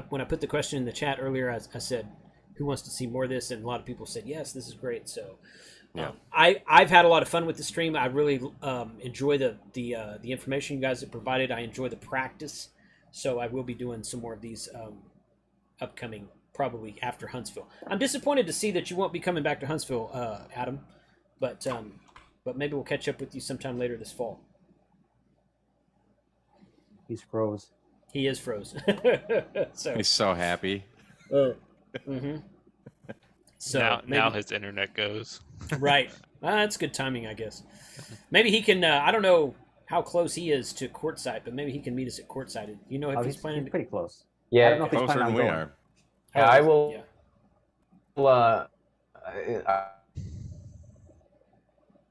S1: when I put the question in the chat earlier, I said, who wants to see more of this? And a lot of people said, yes, this is great. So I've had a lot of fun with the stream. I really enjoy the information you guys have provided. I enjoy the practice. So I will be doing some more of these upcoming, probably after Huntsville. I'm disappointed to see that you won't be coming back to Huntsville, Adam, but maybe we'll catch up with you sometime later this fall.
S7: He's froze.
S1: He is froze. So
S5: he's so happy.
S1: So
S3: now his internet goes.
S1: Right. That's good timing, I guess. Maybe he can. I don't know how close he is to courtside, but maybe he can meet us at courtside. You know, if he's planning.
S7: He's pretty close.
S8: Yeah,
S7: I don't know if he's
S5: closer
S7: planning
S5: than
S7: on
S5: we
S7: going.
S5: are.
S8: I will.
S1: Yeah.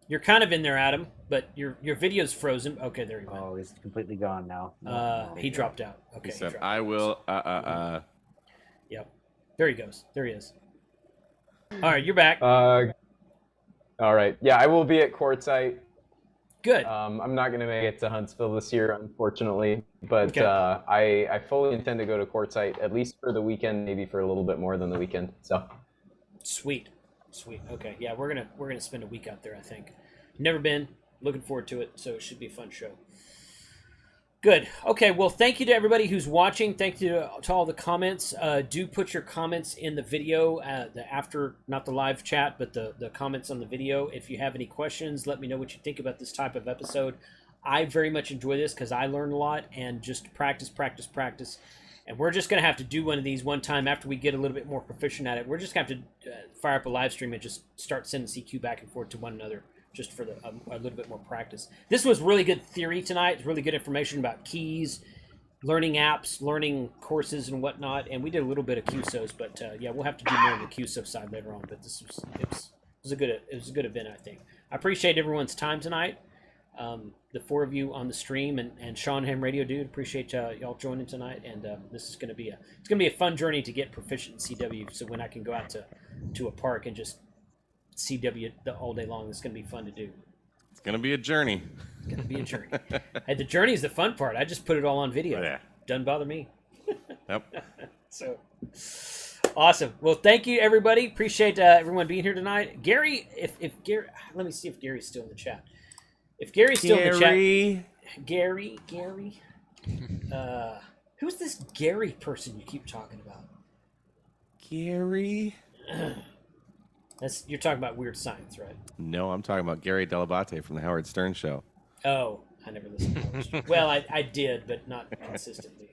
S1: You're kind of in there, Adam, but your video's frozen. Okay, there you go.
S7: Oh, he's completely gone now.
S1: He dropped out. Okay.
S5: He said, "I will."
S1: Yep. There he goes. There he is. All right, you're back.
S8: All right. Yeah, I will be at Quartzite.
S1: Good.
S8: I'm not going to make it to Huntsville this year, unfortunately, but
S1: Okay.
S8: I fully intend to go to Quartzite at least for the weekend, maybe for a little bit more than the weekend. So.
S1: Sweet. Okay, yeah, we're gonna spend a week out there. I think. Never been. Looking forward to it. So it should be a fun show. Good. Okay. Well, thank you to everybody who's watching. Thank you to all the comments. Do put your comments in the video, not the live chat, but the comments on the video. If you have any questions, let me know what you think about this type of episode. I very much enjoy this because I learn a lot and just practice. And we're just going to have to do one of these one time after we get a little bit more proficient at it. We're just going to have to fire up a live stream and just start sending CQ back and forth to one another. Just for a little bit more practice. This was really good theory tonight. It's really good information about keys, learning apps, learning courses and whatnot. And we did a little bit of QSOs, but yeah, we'll have to do more on the QSO side later on. But it was a good event, I think. I appreciate everyone's time tonight. The four of you on the stream and Sean Ham Radio Dude, appreciate y'all joining tonight. And this is going to be a fun journey to get proficient in CW. So when I can go out to a park and just CW all day long, it's going to be fun to do.
S5: It's going to be a journey.
S1: It's going to be a journey. Hey, the journey is the fun part. I just put it all on video.
S5: Yeah.
S1: Doesn't bother me.
S5: Yep.
S1: So awesome. Well, thank you everybody. Appreciate everyone being here tonight. Gary, if Gary, let me see if Gary's still in the chat. If Gary's still in the chat, Gary, who's this Gary person you keep talking about?
S5: Gary.
S1: You're talking about Weird Science, right?
S5: No, I'm talking about Gary Delabate from the Howard Stern Show.
S1: Oh, I never listened to Howard Stern. Well, I did, but not consistently.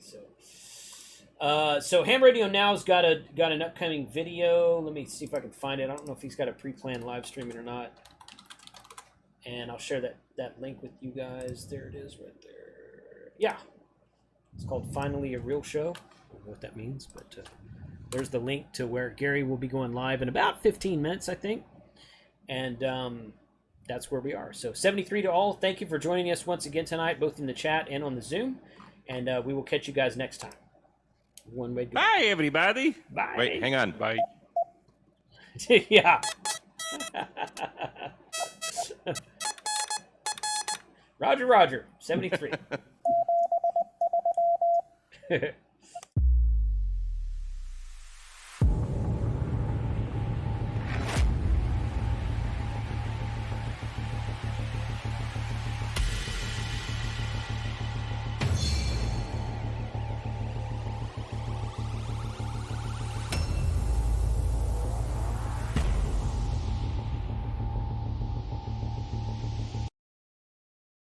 S1: So Ham Radio Now's got an upcoming video. Let me see if I can find it. I don't know if he's got a pre-planned live streaming or not. And I'll share that link with you guys. There it is right there. Yeah. It's called Finally a Real Show. I don't know what that means, but there's the link to where Gary will be going live in about 15 minutes, I think. And that's where we are. So 73 to all. Thank you for joining us once again tonight, both in the chat and on the Zoom. And we will catch you guys next time. One way.
S5: Bye, everybody.
S1: Bye.
S5: Wait, hang on.
S3: Bye.
S1: Yeah. Roger. 73.